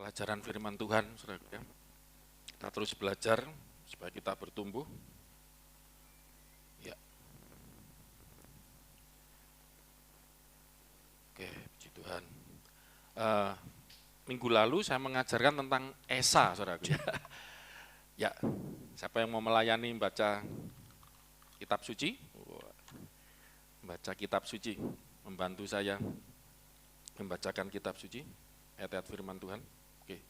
pelajaran firman Tuhan, saudara. Kita terus belajar supaya kita bertumbuh. Ya. Oke, puji Tuhan. Minggu lalu saya mengajarkan tentang Esa, saudara. Ya, siapa yang mau melayani baca kitab suci? Baca kitab suci, membantu saya membacakan kitab suci, ayat-ayat firman Tuhan. Oke.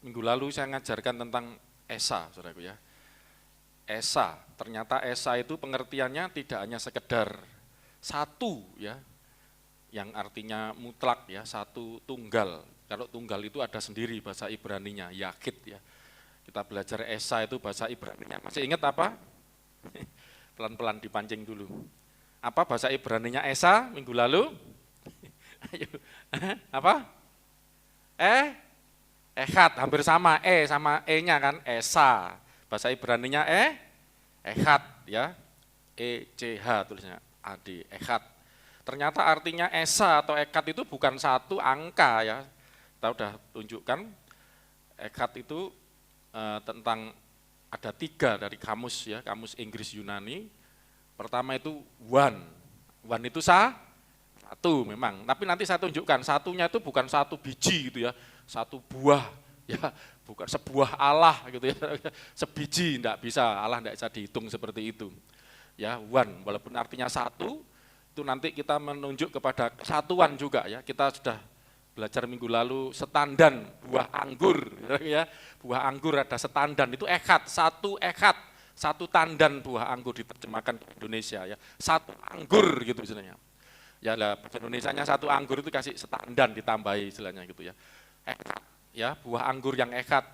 Minggu lalu saya mengajarkan tentang Esa, saudaraku ya. Esa, ternyata Esa itu pengertiannya tidak hanya sekedar satu ya, yang artinya mutlak ya, satu tunggal. Kalau tunggal itu ada sendiri bahasa Ibraninya, Yakid ya. Kita belajar Esa itu bahasa Ibraninya. Masih ingat apa? Pelan-pelan dipancing dulu. Apa bahasa Ibraninya Esa minggu lalu? Ayo. Apa? Echad, hampir sama sama E-nya kan, Esa. Bahasa Ibraninya Echad ya. ECH tulisnya, AD, Echad. Ternyata artinya Esa atau Echad itu bukan satu angka ya. Kita udah tunjukkan Echad itu tentang ada 3 dari kamus ya, kamus Inggris Yunani. Pertama itu one itu satu memang, tapi nanti saya tunjukkan satunya itu bukan satu biji gitu ya, satu buah ya, bukan sebuah Allah gitu ya, sebiji enggak bisa, Allah enggak bisa dihitung seperti itu ya. One walaupun artinya satu, itu nanti kita menunjuk kepada kesatuan juga ya. Kita sudah belajar minggu lalu setandan buah anggur ya, buah anggur ada setandan, itu echad, satu tandan buah anggur diterjemahkan ke Indonesia ya, satu anggur gitu istilahnya. Ya lah, bahasa Indonesianya satu anggur itu kasih setandan ditambahi istilahnya gitu ya. Echad ya, buah anggur yang echad.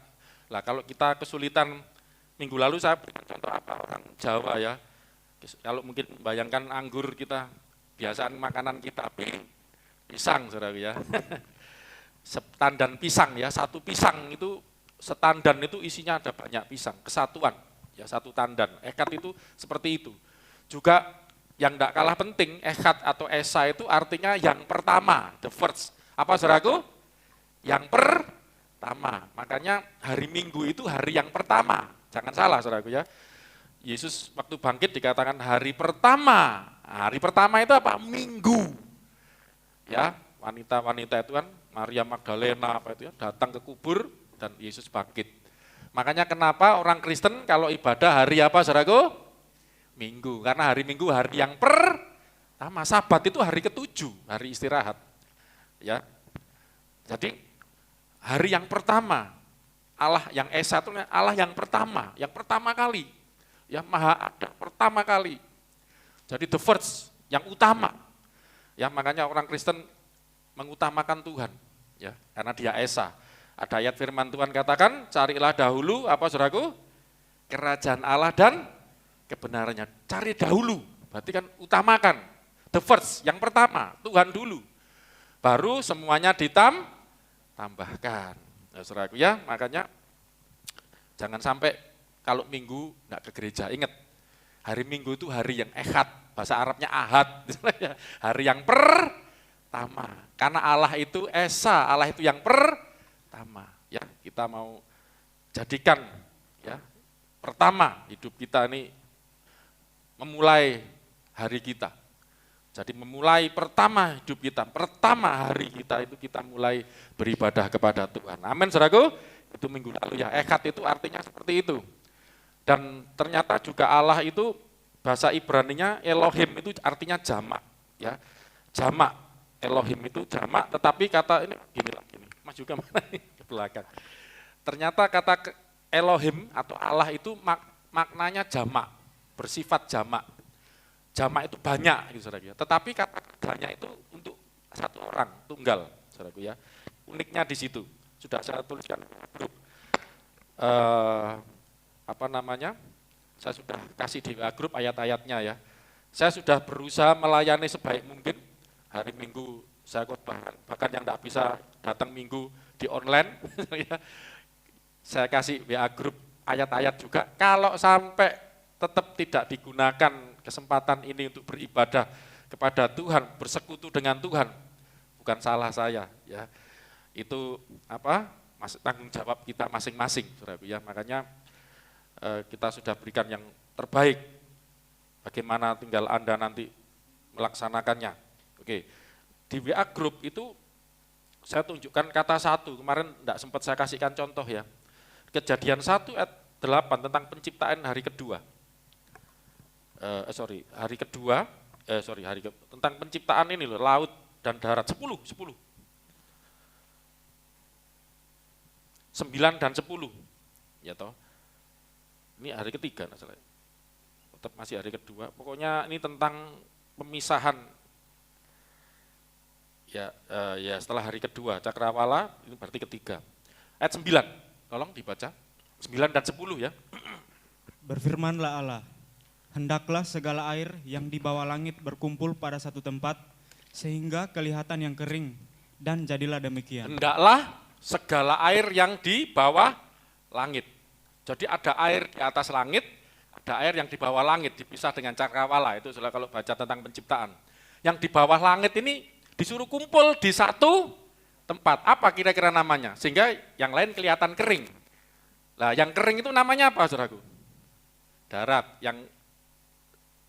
Lah kalau kita kesulitan, minggu lalu saya berikan contoh apa, orang Jawa ya. Kalau mungkin bayangkan anggur kita, biasaan makanan kita pisang saudara ya. Setandan pisang ya, satu pisang itu setandan itu isinya ada banyak pisang, kesatuan. Ya, satu tandan, echad itu seperti itu. Juga yang tidak kalah penting, echad atau Esa itu artinya yang pertama, the first. Apa saudaraku? Yang pertama. Makanya hari Minggu itu hari yang pertama. Jangan salah saudaraku ya. Yesus waktu bangkit dikatakan hari pertama. Hari pertama itu apa? Minggu. Ya, wanita-wanita itu kan, Maria Magdalena apa itu ya, datang ke kubur dan Yesus bangkit. Makanya kenapa orang Kristen kalau ibadah hari apa saudaraku? Minggu, karena hari Minggu hari yang pertama, Sabat itu hari ke-7, hari istirahat. Ya. Jadi hari yang pertama, Allah yang Esa itu Allah yang pertama kali. Ya, Maha Ada, pertama kali. Jadi the first, yang utama. Ya, makanya orang Kristen mengutamakan Tuhan, ya, karena dia Esa. Ada ayat firman Tuhan katakan, carilah dahulu apa saudaraku? Kerajaan Allah dan kebenarannya. Cari dahulu, berarti kan utamakan. The first, yang pertama, Tuhan dulu. Baru semuanya ditambahkan. Nah, saudaraku ya, makanya jangan sampai kalau Minggu enggak ke gereja. Ingat, hari Minggu itu hari yang echad, bahasa Arabnya ahad. Hari yang pertama. Karena Allah itu Esa, Allah itu yang pertama. Ya, kita mau jadikan ya pertama hidup kita ini memulai hari kita. Jadi memulai pertama hidup kita, pertama hari kita itu kita mulai beribadah kepada Tuhan. Amin, saudaraku. Itu minggu lalu ya. Echad itu artinya seperti itu. Dan ternyata juga Allah itu bahasa Ibraninya Elohim itu artinya jamak ya. Jamak. Elohim itu jamak, tetapi kata ini gini. Mas juga mana nih ke belakang. Ternyata kata Elohim atau Allah itu maknanya jamak, bersifat jamak. Jamak itu banyak gitu saudaraku ya. Tetapi kata kerjanya itu untuk satu orang, tunggal saudaraku ya. Uniknya di situ. Sudah saya tuliskan grup. Saya sudah kasih di grup ayat-ayatnya ya. Saya sudah berusaha melayani sebaik mungkin. Hari Minggu saya khotbah, bahkan yang tidak bisa datang Minggu di online, saya kasih WA grup ayat-ayat juga. Kalau sampai tetap tidak digunakan kesempatan ini untuk beribadah kepada Tuhan, bersekutu dengan Tuhan, bukan salah saya, ya. Itu tanggung jawab kita masing-masing, saudaraku ya. Makanya kita sudah berikan yang terbaik. Bagaimana tinggal Anda nanti melaksanakannya. Oke, di WA Group itu saya tunjukkan kata satu, kemarin tidak sempat saya kasihkan contoh ya. Kejadian 1 ayat 8 tentang penciptaan hari kedua. Tentang penciptaan ini loh, laut dan darat, 9 dan 10. Ya toh. Ini hari ketiga, tetap masih hari kedua. Pokoknya ini tentang pemisahan. Ya setelah hari kedua, cakrawala ini berarti ketiga. Ayat 9, tolong dibaca. 9 dan 10 ya. Berfirmanlah Allah, hendaklah segala air yang di bawah langit berkumpul pada satu tempat, sehingga kelihatan yang kering, dan jadilah demikian. Hendaklah segala air yang di bawah langit. Jadi ada air di atas langit, ada air yang di bawah langit, dipisah dengan cakrawala, itu sudah kalau baca tentang penciptaan. Yang di bawah langit ini disuruh kumpul di satu tempat, apa kira-kira namanya? Sehingga yang lain kelihatan kering. Nah yang kering itu namanya apa saudaraku? Darat, yang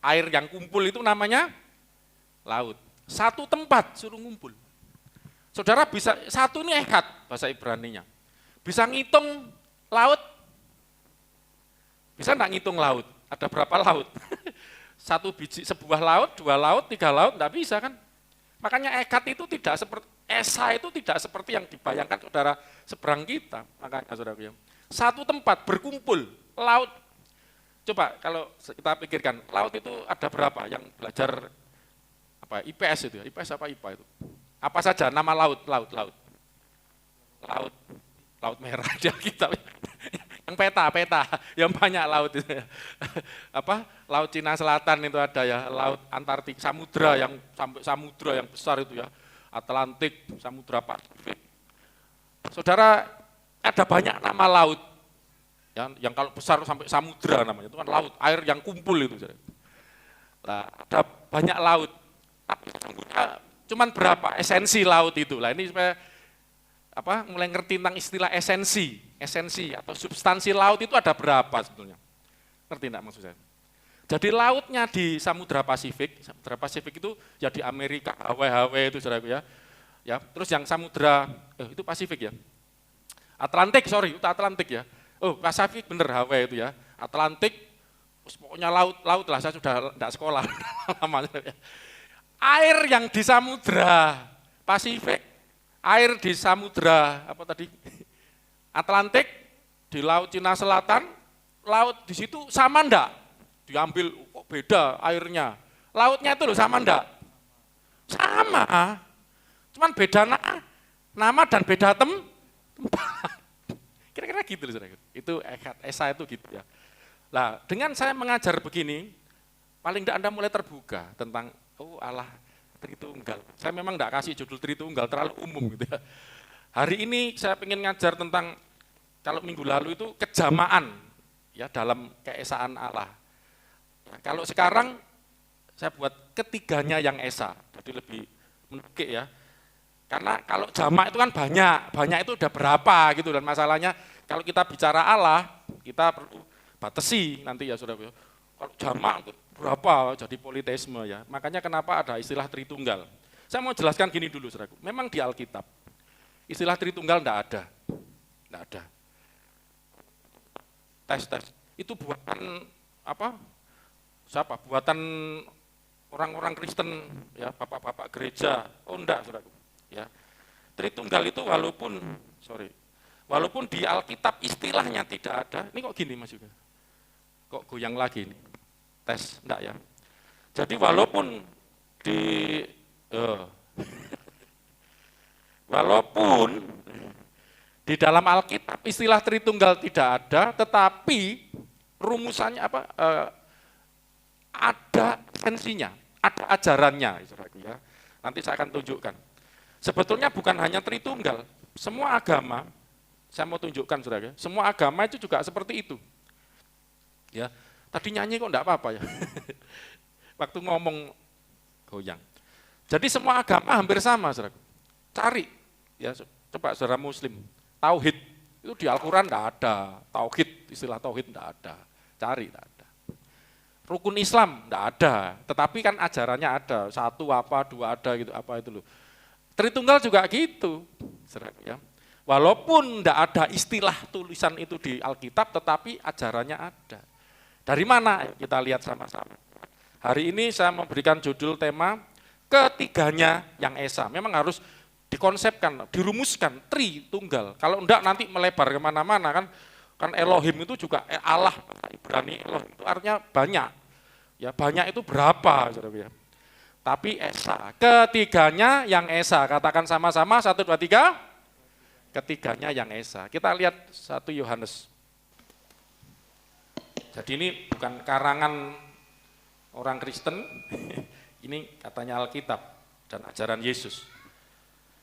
air yang kumpul itu namanya laut. Satu tempat suruh ngumpul. Saudara bisa, satu ini ehad bahasa Ibraninya. Bisa ngitung laut? Bisa enggak ngitung laut? Ada berapa laut? Satu biji, sebuah laut, 2 laut, 3 laut, enggak bisa kan? Makanya ehad itu tidak seperti, esa itu tidak seperti yang dibayangkan saudara seberang kita. Makanya saudara, satu tempat berkumpul, laut. Coba kalau kita pikirkan, laut itu ada berapa yang belajar apa IPS itu ya? IPS apa IPA itu? Apa saja nama laut? Laut merah dia kita. Yang peta, yang banyak laut itu ya. Apa? Laut Cina Selatan itu ada ya, laut Antartik, samudra yang sampai samudra yang besar itu ya. Atlantik, Samudra Pasifik. Saudara, ada banyak nama laut. Yang kalau besar sampai samudra namanya, itu kan laut, air yang kumpul itu. Nah, ada banyak laut. Tapi cuman berapa esensi laut itu. Lah ini supaya mulai ngerti tentang istilah esensi atau substansi laut itu ada berapa sebetulnya. Ngerti enggak maksud saya? Jadi lautnya di Samudra Pasifik itu ya di Amerika, Hawaii itu saudaraku ya. Ya, terus yang samudra itu Pasifik ya. Atlantik ya. Oh, Pasifik bener Hawaii itu ya. Atlantik, pokoknya laut lah, saya sudah enggak sekolah lama ya. Air yang di Samudra Pasifik, air di Samudra Atlantik, di Laut Cina Selatan, laut di situ sama enggak? Diambil kok beda airnya. Lautnya itu loh sama enggak? Sama. Cuman beda nama dan beda tempat. Kira-kira gitu loh saudara. Itu esa itu gitu ya. Nah, dengan saya mengajar begini, paling enggak Anda mulai terbuka tentang Allah Tritunggal. Saya memang enggak kasih judul Tritunggal terlalu umum gitu ya. Hari ini saya ingin ngajar tentang, kalau minggu lalu itu kejamaan ya dalam keesaan Allah. Nah, kalau sekarang saya buat ketiganya yang esa, jadi lebih menukik ya. Karena kalau jamak itu kan banyak itu udah berapa gitu, dan masalahnya kalau kita bicara Allah, kita perlu batasi nanti ya saudara. Kalau jamak itu berapa, jadi politeisme ya. Makanya kenapa ada istilah Tritunggal. Saya mau jelaskan gini dulu saudara. Memang di Alkitab istilah Tritunggal enggak ada. Enggak ada. Tes. Itu buatan siapa? Buatan orang-orang Kristen ya, bapak-bapak gereja. Oh enggak, saudaraku. Ya. Tritunggal itu walaupun di Alkitab istilahnya tidak ada. Ini kok gini Mas juga? Kok goyang lagi ini? Tes, enggak ya? Jadi walaupun di dalam Alkitab istilah Tritunggal tidak ada, tetapi rumusannya ada esensinya, ada ajarannya, saudaraku ya. Nanti saya akan tunjukkan. Sebetulnya bukan hanya Tritunggal, semua agama, saya mau tunjukkan saudara, semua agama itu juga seperti itu. Ya, tadi nyanyi kok enggak apa-apa ya. Waktu ngomong goyang. Jadi semua agama hampir sama, saudara. Cari, ya coba saudara Muslim, tauhid. Itu di Al-Quran enggak ada, tauhid, istilah tauhid enggak ada, cari enggak ada. Rukun Islam enggak ada, tetapi kan ajarannya ada, satu apa, dua ada gitu, apa itu loh. Tritunggal juga gitu, ya. Walaupun enggak ada istilah tulisan itu di Alkitab, tetapi ajarannya ada. Dari mana? Kita lihat sama-sama. Hari ini saya memberikan judul tema ketiganya yang esa. Memang harus dikonsepkan, dirumuskan, Tritunggal. Kalau enggak nanti melebar kemana-mana kan Elohim itu juga Allah, Ibrani Elohim itu artinya banyak. Ya banyak itu berapa? Saudara ya. Tapi esa. Ketiganya yang esa. Katakan sama-sama 1, 2, 3. Ketiganya yang esa. Kita lihat 1 Yohanes. Jadi ini bukan karangan orang Kristen, ini katanya Alkitab dan ajaran Yesus.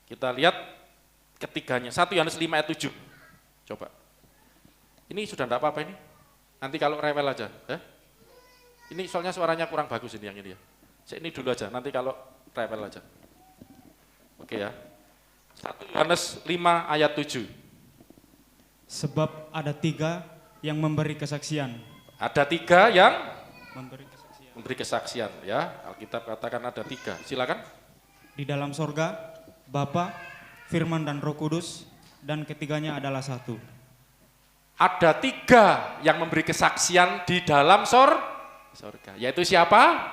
Kita lihat ketiganya, 1 Yohanes 5 ayat 7. Coba. Ini sudah enggak apa-apa ini. Nanti kalau rewel aja. Ini soalnya suaranya kurang bagus ini yang ini ya. Ini dulu aja, nanti kalau rewel aja. Oke ya. 1 Yohanes 5 ayat 7. Sebab ada 3 yang memberi kesaksian. Ada 3 yang Memberi kesaksian. Ya, Alkitab katakan ada 3. Silakan. Di dalam sorga, Bapa, Firman dan Roh Kudus, dan ketiganya adalah satu. Ada 3 yang memberi kesaksian di dalam sorga. Yaitu siapa?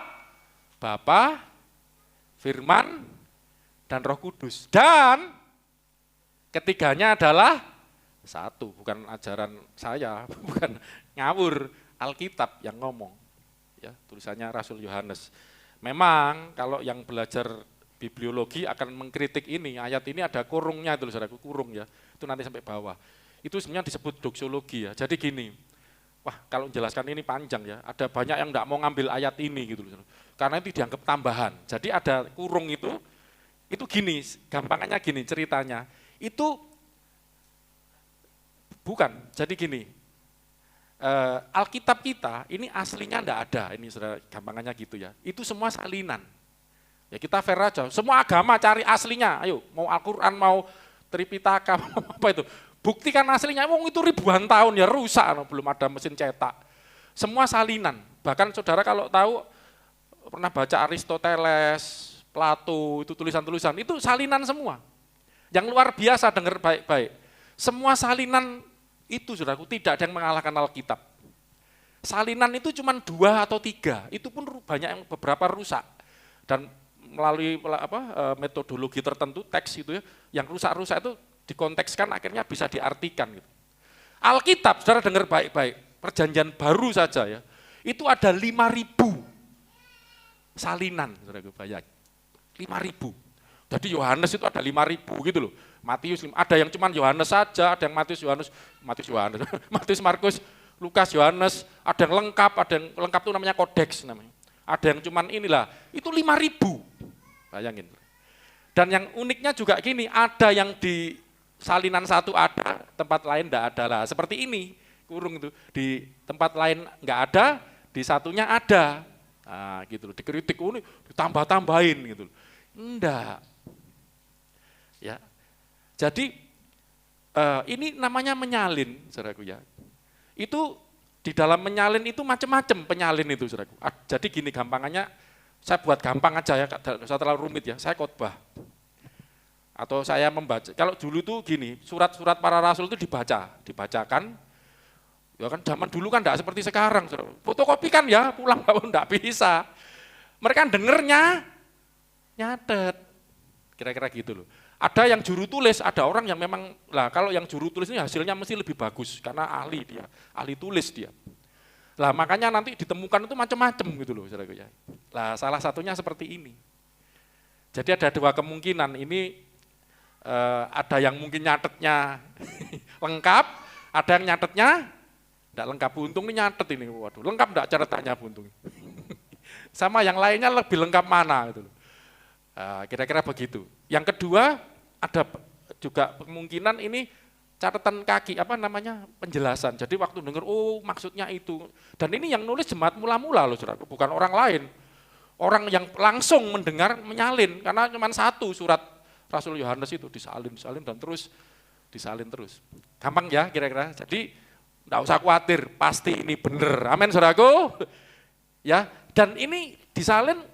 Bapa, Firman, dan Roh Kudus. Dan ketiganya adalah satu, bukan ajaran saya, bukan ngawur, Alkitab yang ngomong. Ya, tulisannya Rasul Yohanes. Memang kalau yang belajar bibliologi akan mengkritik ini, ayat ini ada kurungnya itu, saudaraku, kurung ya. Itu nanti sampai bawah. Itu sebenarnya disebut doksologi ya. Jadi gini, wah kalau menjelaskan ini panjang ya, ada banyak yang enggak mau ngambil ayat ini gitu loh. Karena itu dianggap tambahan. Jadi ada kurung itu gini, gampangannya gini ceritanya. Itu bukan, jadi gini, Alkitab kita ini aslinya enggak ada, ini saudara, gampangannya gitu ya. Itu semua salinan. Ya kita fair aja, semua agama cari aslinya, ayo mau Al-Quran, mau Tripitaka, mau apa itu. Buktikan aslinya, itu ribuan tahun ya rusak, belum ada mesin cetak. Semua salinan, bahkan saudara kalau tahu, pernah baca Aristoteles, Plato, itu tulisan-tulisan, itu salinan semua. Yang luar biasa, dengar baik-baik. Semua salinan itu saudaraku tidak ada yang mengalahkan Alkitab. Salinan itu cuma 2 atau 3, itu pun banyak yang beberapa rusak. Dan melalui metodologi tertentu, teks itu ya, yang rusak-rusak itu dikontekskan akhirnya bisa diartikan. Gitu. Alkitab, saudara dengar baik-baik, perjanjian baru saja ya, itu ada 5.000 salinan, saudara bayang, 5.000. Jadi Yohanes itu ada 5.000 gitu loh. Matius ada yang cuman Yohanes saja, ada yang Matius, Markus, Lukas, Yohanes, ada yang lengkap itu namanya kodeks namanya. Ada yang cuman inilah, itu 5.000. Bayangin. Dan yang uniknya juga gini, ada yang di salinan satu ada, tempat lain enggak ada lah. Seperti ini, kurung itu di tempat lain enggak ada, di satunya ada. Nah, gitu loh, dikritik ini ditambah-tambahin gitu loh. Enggak. Ya. Jadi ini namanya menyalin, saudaraku ya. Itu di dalam menyalin itu macam-macam penyalin itu, saudaraku. Jadi gini gampangannya, saya buat gampang aja ya, saya terlalu rumit ya, saya khotbah. Atau saya membaca, kalau dulu tuh gini, surat-surat para rasul itu dibacakan, ya kan zaman dulu kan enggak seperti sekarang, saudara. Fotokopi kan ya, pulang bawa enggak bisa. Mereka dengernya, nyatet, kira-kira gitu loh. Ada yang juru tulis, ada orang yang memang, lah kalau yang juru tulis ini hasilnya mesti lebih bagus, karena ahli dia, ahli tulis dia. Lah makanya nanti ditemukan itu macam-macam gitu loh, saudara ya. Lah salah satunya seperti ini. Jadi ada 2 kemungkinan, ini ada yang mungkin nyatetnya lengkap, ada yang nyatetnya enggak lengkap. Buntung ini nyatet ini, waduh, lengkap enggak catatannya Buntung? Sama yang lainnya lebih lengkap mana gitu loh. Kira-kira begitu. Yang kedua, ada juga kemungkinan ini catatan kaki, penjelasan. Jadi waktu dengar, oh maksudnya itu. Dan ini yang nulis jemaat mula-mula loh, saudara, bukan orang lain. Orang yang langsung mendengar, menyalin, karena cuma 1 surat Rasul Yohanes itu disalin dan terus disalin terus. Gampang ya kira-kira. Jadi enggak usah khawatir, pasti ini benar. Amin saudaraku. Ya, dan ini disalin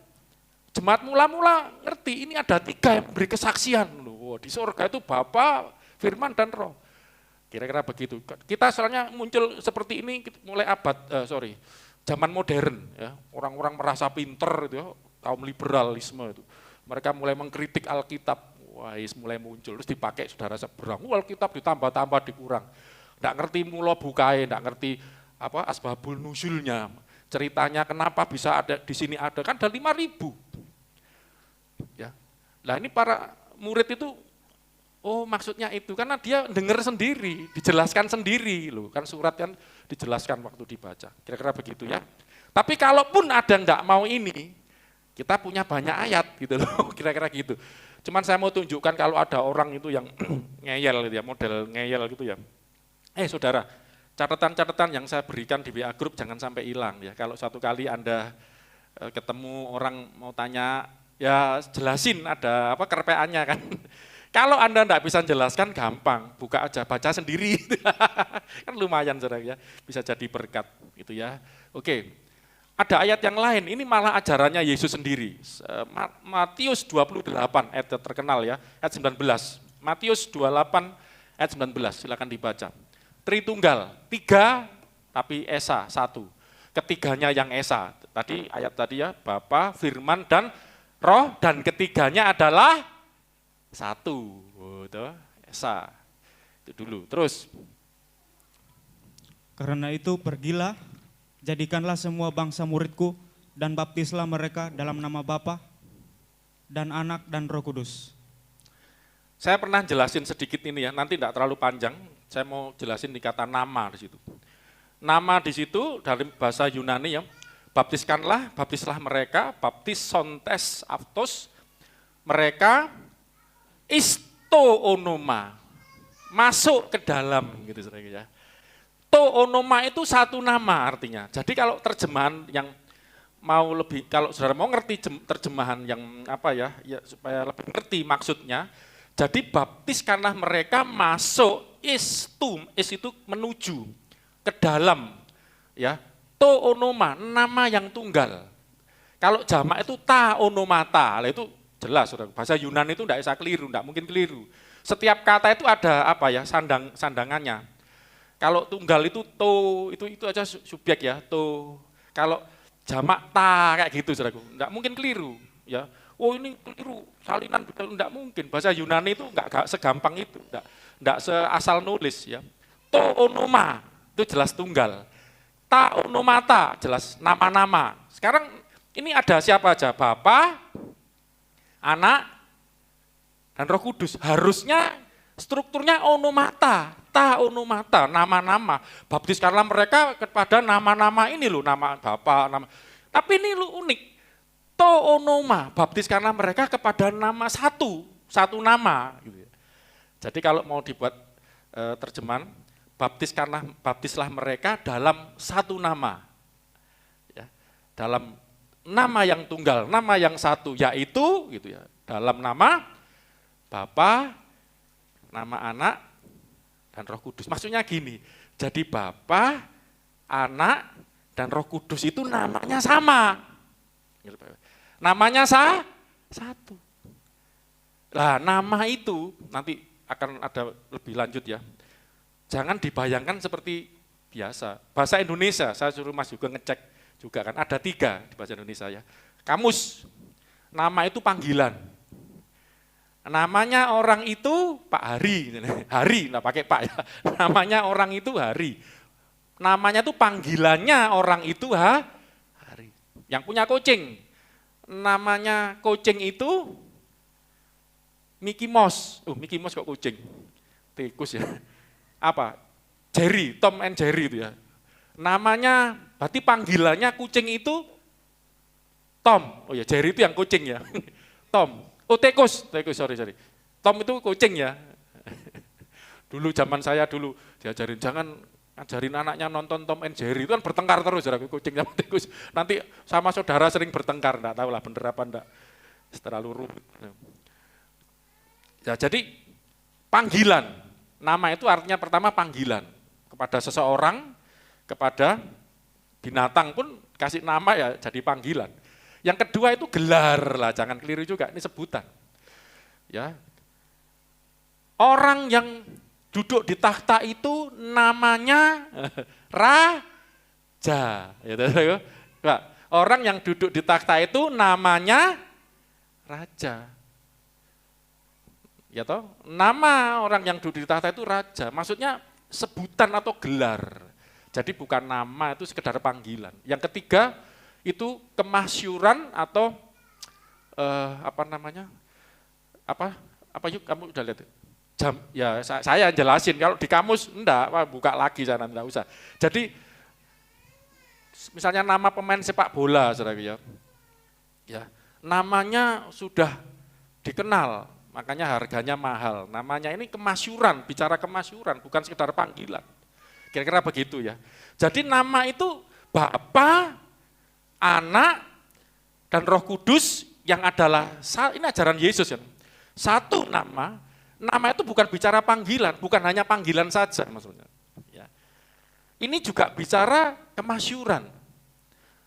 jemaat mula-mula ngerti ini ada 3 yang memberi kesaksian. Loh, di surga itu Bapa, Firman dan Roh. Kira-kira begitu. Kita soalnya muncul seperti ini mulai zaman modern ya. Orang-orang merasa pinter itu ya, kaum liberalisme itu. Mereka mulai mengkritik Alkitab. Wah, mulai muncul terus dipakai saudara seberang. Alkitab ditambah-tambah dikurang. Enggak ngerti mula bukae, enggak ngerti apa asbabul nuzulnya. Ceritanya kenapa bisa ada di sini ada kan ada 5.000. Ya. Nah, ini para murid itu oh maksudnya itu, karena dia dengar sendiri, dijelaskan sendiri loh, kan surat kan dijelaskan waktu dibaca, kira-kira begitu ya. Tapi kalaupun ada enggak mau ini, kita punya banyak ayat gitu loh, kira-kira gitu. Cuman saya mau tunjukkan kalau ada orang itu yang ngeyel gitu ya, model ngeyel gitu ya. Saudara, catatan-catatan yang saya berikan di WA Group jangan sampai hilang ya. Kalau satu kali Anda ketemu orang mau tanya, ya jelasin ada apa kerpeannya kan. Kalau Anda enggak bisa jelaskan gampang, buka aja, baca sendiri. Kan lumayan saudara ya, bisa jadi berkat gitu ya. Oke, ada ayat yang lain, ini malah ajarannya Yesus sendiri. Matius 28 ayat terkenal ya, ayat 19. Matius 28 ayat 19, silakan dibaca. Tritunggal, 3 tapi Esa 1. Ketiganya yang Esa. Tadi ayat tadi ya, Bapa, Firman dan Roh, dan ketiganya adalah 1, Esa, itu dulu. Terus, karena itu pergilah, jadikanlah semua bangsa muridku, dan baptislah mereka dalam nama Bapa dan Anak dan Roh Kudus. Saya pernah jelasin sedikit ini ya, nanti tidak terlalu panjang, saya mau jelasin di kata nama di situ. Nama di situ dari bahasa Yunani ya, baptislah mereka, baptisontes aftos, mereka onoma, masuk ke dalam gitu ya. Onoma itu satu nama artinya. Jadi kalau terjemahan yang mau lebih, kalau saudara mau ngerti terjemahan yang apa ya supaya lebih ngerti maksudnya. Jadi baptis karena mereka masuk is itu menuju ke dalam ya. Onoma nama yang tunggal. Kalau jamak itu onomata, itu jelas, saudara. Bahasa Yunani itu enggak bisa keliru, enggak mungkin keliru. Setiap kata itu ada apa ya, sandangannya. Kalau tunggal itu itu aja subjek ya, Kalau jamak kayak gitu, saudara. Enggak mungkin keliru, ya. Oh ini keliru, salinan enggak mungkin. Bahasa Yunani itu enggak segampang itu, enggak seasal nulis ya. Onoma itu jelas tunggal. Onomata jelas nama-nama. Sekarang ini ada siapa aja? Bapa, Anak, dan Roh Kudus. Harusnya strukturnya onomata, onomata, nama-nama. Baptiskanlah mereka kepada nama-nama ini loh, nama Bapa, nama. Tapi ini loh unik. Onoma, baptiskanlah mereka kepada nama satu nama. Gitu. Jadi kalau mau dibuat terjemahan, baptislah mereka dalam satu nama. Ya, dalam nama yang tunggal, nama yang satu, yaitu gitu ya, dalam nama Bapa, nama Anak, dan Roh Kudus. Maksudnya gini, jadi Bapa, Anak, dan Roh Kudus itu namanya sama. Namanya satu. Nah, nama itu nanti akan ada lebih lanjut ya. Jangan dibayangkan seperti biasa. Bahasa Indonesia, saya suruh Mas juga ngecek juga kan, ada 3 di bahasa Indonesia ya. Kamus, nama itu panggilan. Namanya orang itu Pak Hari, enggak pakai Pak ya. Namanya orang itu Hari. Namanya itu panggilannya orang itu Hari. Yang punya kucing, namanya kucing itu Mickey Mouse. Mickey Mouse kok kucing? Tikus ya. Apa? Jerry, Tom and Jerry itu ya. Namanya, berarti panggilannya kucing itu Tom. Oh ya, Jerry itu yang kucing ya. Tom. Tikus, sorry. Tom itu kucing ya. Dulu zaman saya dulu diajarin jangan ajarin anaknya nonton Tom and Jerry, itu kan bertengkar terus ya, kucing sama tikus. Nanti sama saudara sering bertengkar, enggak tahu lah bener apa enggak. Terlalu rumit. Ya, jadi panggilan, Nama itu artinya pertama panggilan. Kepada seseorang, kepada binatang pun kasih nama ya jadi panggilan. Yang kedua itu gelar lah, jangan keliru juga, ini sebutan. Ya. Orang yang duduk di takhta itu namanya raja. Orang yang duduk di takhta itu namanya raja. Ya toh, nama orang yang duduk di takhta itu raja, maksudnya sebutan atau gelar. Jadi bukan nama, itu sekedar panggilan. Yang ketiga itu kemasyuran atau apa yuk kamu udah lihat? Jam ya saya jelasin, kalau di kamus enggak, buka lagi sana enggak usah. Jadi misalnya nama pemain sepak bola saudara ya. Namanya sudah dikenal, makanya harganya mahal. Namanya ini kemasyuran, bicara kemasyuran, bukan sekedar panggilan. Kira-kira begitu ya. Jadi nama itu Bapa, Anak, dan Roh Kudus yang adalah, ini ajaran Yesus ya. Satu nama itu bukan bicara panggilan, bukan hanya panggilan saja maksudnya. Ya. Ini juga bicara kemasyuran.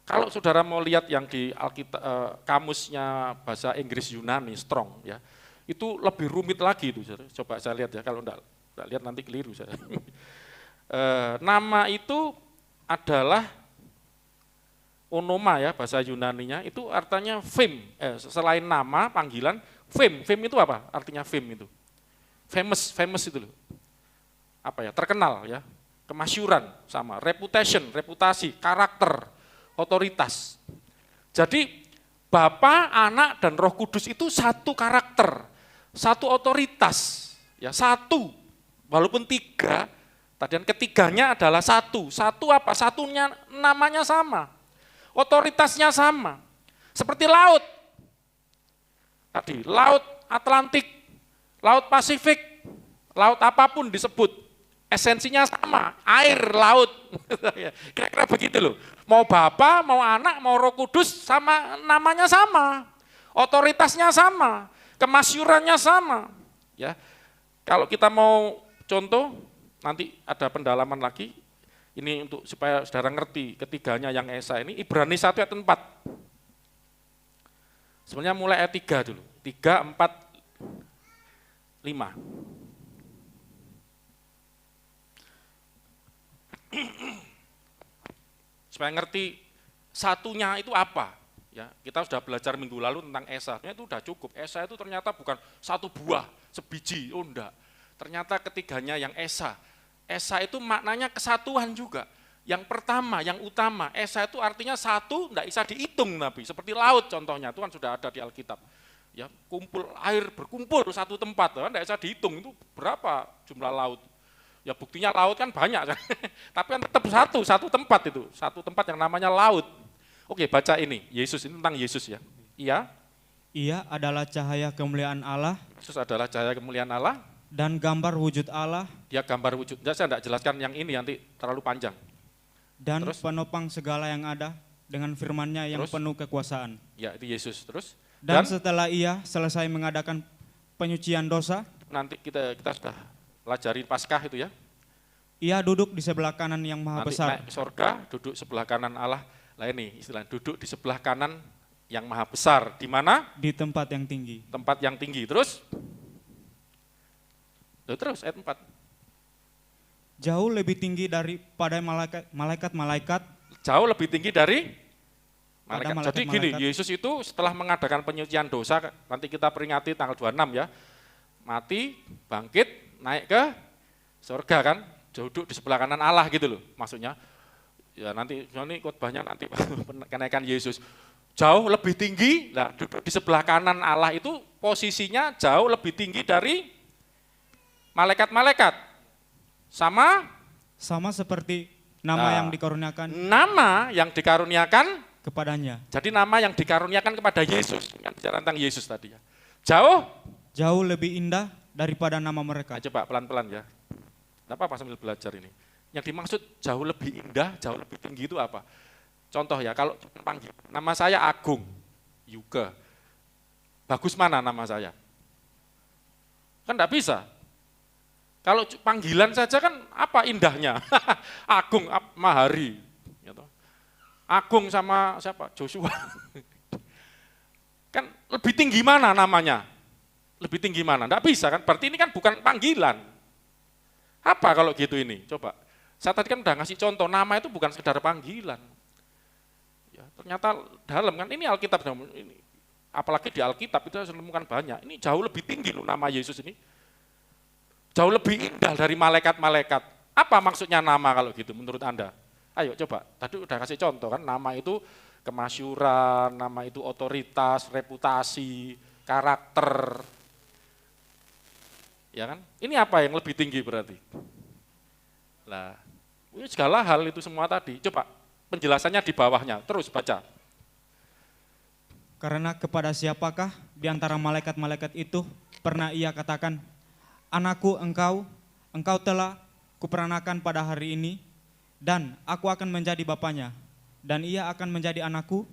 Kalau saudara mau lihat yang di Alkitab, kamusnya bahasa Inggris Yunani, Strong, ya, itu lebih rumit lagi itu. Coba saya lihat ya, kalau enggak lihat nanti keliru saya. Nama itu adalah onoma ya, bahasa Yunaninya, itu artinya fame. Selain nama, panggilan, fame. Fame itu apa? Artinya fame itu. Famous itu loh. Apa ya? Terkenal ya. Kemasyuran sama, reputation, reputasi, karakter, otoritas. Jadi Bapa, Anak, dan Roh Kudus itu satu karakter, satu otoritas, ya satu. Walaupun tiga, tadian ketiganya adalah satu. Satu apa? Satunya namanya sama, otoritasnya sama. Seperti laut. Tadi laut Atlantik, laut Pasifik, laut apapun disebut. Esensinya sama, air, laut. Kira-kira begitu loh. Mau Bapa, mau Anak, mau Roh Kudus, sama namanya sama. Otoritasnya sama, kemasyurannya sama. Ya. Kalau kita mau contoh, nanti ada pendalaman lagi. Ini untuk supaya saudara ngerti ketiganya yang Esa ini, Ibrani 1 ayat 4. Sebenarnya mulai ayat 3 dulu. 3, 4, 5. Supaya ngerti satunya itu apa. Ya, kita sudah belajar minggu lalu tentang Esa, itu sudah cukup. Esa itu ternyata bukan satu buah, sebiji, oh enggak. Ternyata ketiganya yang Esa. Esa itu maknanya kesatuan juga. Yang pertama, yang utama, Esa itu artinya satu, enggak bisa dihitung Nabi. Seperti laut contohnya, itu kan sudah ada di Alkitab. Ya, kumpul air berkumpul satu tempat, kan enggak bisa dihitung itu berapa jumlah laut. Ya buktinya laut kan banyak, tapi kan tetap satu tempat itu, satu tempat yang namanya laut. Oke, baca ini, Yesus, ini tentang Yesus ya. Ia adalah cahaya kemuliaan Allah. Yesus adalah cahaya kemuliaan Allah. Dan gambar wujud Allah. Dia gambar wujud, saya tidak jelaskan yang ini, nanti terlalu panjang. Dan terus, penopang segala yang ada dengan firman-Nya yang penuh kekuasaan. Ya, itu Yesus. Terus? Dan setelah ia selesai mengadakan penyucian dosa. Nanti kita sudah pelajari Paskah itu ya. Ia duduk di sebelah kanan yang maha besar. Naik ke sorga, duduk sebelah kanan Allah. Lah ini istilah duduk di sebelah kanan yang maha besar. Di mana? Di tempat yang tinggi. Tempat yang tinggi. Terus ayat 4. Jauh lebih tinggi daripada malaikat-malaikat. Jauh lebih tinggi dari malaikat. Jadi gini, malaikat. Yesus itu setelah mengadakan penyucian dosa, nanti kita peringati tanggal 26 ya. Mati, bangkit, naik ke surga kan, duduk di sebelah kanan Allah gitu loh, maksudnya. Ya nanti ini khotbahnya nanti kenaikan Yesus. Jauh lebih tinggi, nah duduk di sebelah kanan Allah itu posisinya jauh lebih tinggi dari malaikat-malaikat. Sama seperti nama yang dikaruniakan. Nama yang dikaruniakan kepadanya. Jadi nama yang dikaruniakan kepada Yesus, kan bicara tentang Yesus tadi ya. Jauh lebih indah daripada nama mereka. Coba pelan-pelan ya. Tidak apa-apa sambil belajar ini. Yang dimaksud jauh lebih indah, jauh lebih tinggi itu apa? Contoh ya, kalau panggil, nama saya Agung, Yuga. Bagus mana nama saya? Kan tidak bisa. Kalau panggilan saja kan apa indahnya? Agung, Mahari. Gitu. Agung sama siapa? Joshua. Kan lebih tinggi mana namanya? Lebih tinggi mana? Enggak bisa kan? Berarti ini kan bukan panggilan. Apa kalau gitu ini? Coba. Saya tadi kan udah ngasih contoh, nama itu bukan sekedar panggilan. Ya, ternyata dalam kan, ini Alkitab, ini, apalagi di Alkitab itu saya menemukan banyak. Ini jauh lebih tinggi loh nama Yesus ini. Jauh lebih indah dari malaikat-malaikat. Apa maksudnya nama kalau gitu menurut Anda? Ayo coba, tadi udah kasih contoh kan, nama itu kemasyuran, nama itu otoritas, reputasi, karakter. Ya kan? Ini apa yang lebih tinggi berarti? Lah, ini segala hal itu semua tadi. Coba penjelasannya di bawahnya, terus baca. Karena kepada siapakah di antara malaikat-malaikat itu pernah ia katakan, anakku engkau telah kuperanakan pada hari ini, dan aku akan menjadi bapaknya, dan ia akan menjadi anakku.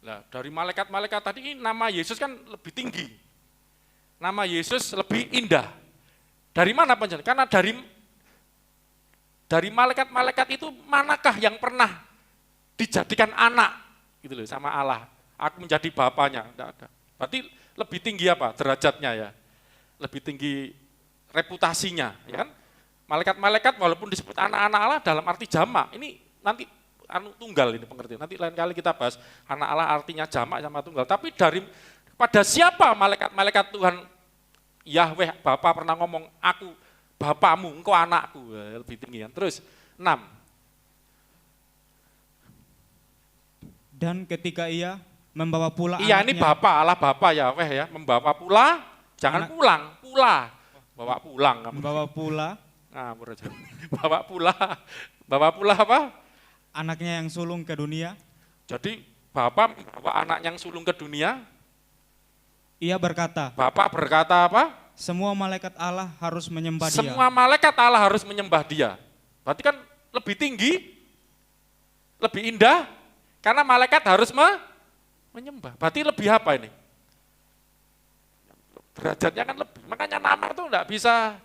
Nah, dari malaikat-malaikat tadi ini nama Yesus kan lebih tinggi. Nama Yesus lebih indah. Dari mana penjelasan? Karena dari malaikat-malaikat itu manakah yang pernah dijadikan anak gitu loh sama Allah. Aku menjadi bapaknya, enggak ada. Berarti lebih tinggi apa derajatnya ya? Lebih tinggi reputasinya, ya kan? Malaikat-malaikat walaupun disebut anak-anak Allah dalam arti jamak, ini nanti tunggal ini pengertian. Nanti lain kali kita bahas anak Allah artinya jamak sama tunggal. Tapi pada siapa malaikat-malaikat Tuhan Yahweh Bapa pernah ngomong, aku bapamu, engkau anakku, lebih tinggi kan. Terus 6. Dan ketika ia membawa pula Iya, anaknya. ini Bapa, Allah Bapa Yahweh ya, membawa pula, jangan pulang, pula. Bawa pulang. Membawa pula. Nah, bawa pula apa? Anaknya yang sulung ke dunia. Jadi Bapak membawa anak yang sulung ke dunia. Ia berkata. Bapak berkata apa? Semua malaikat Allah harus menyembah dia. Semua malaikat Allah harus menyembah dia. Berarti kan lebih tinggi, lebih indah, karena malaikat harus menyembah. Berarti lebih apa ini? Derajatnya kan lebih, makanya nama itu enggak bisa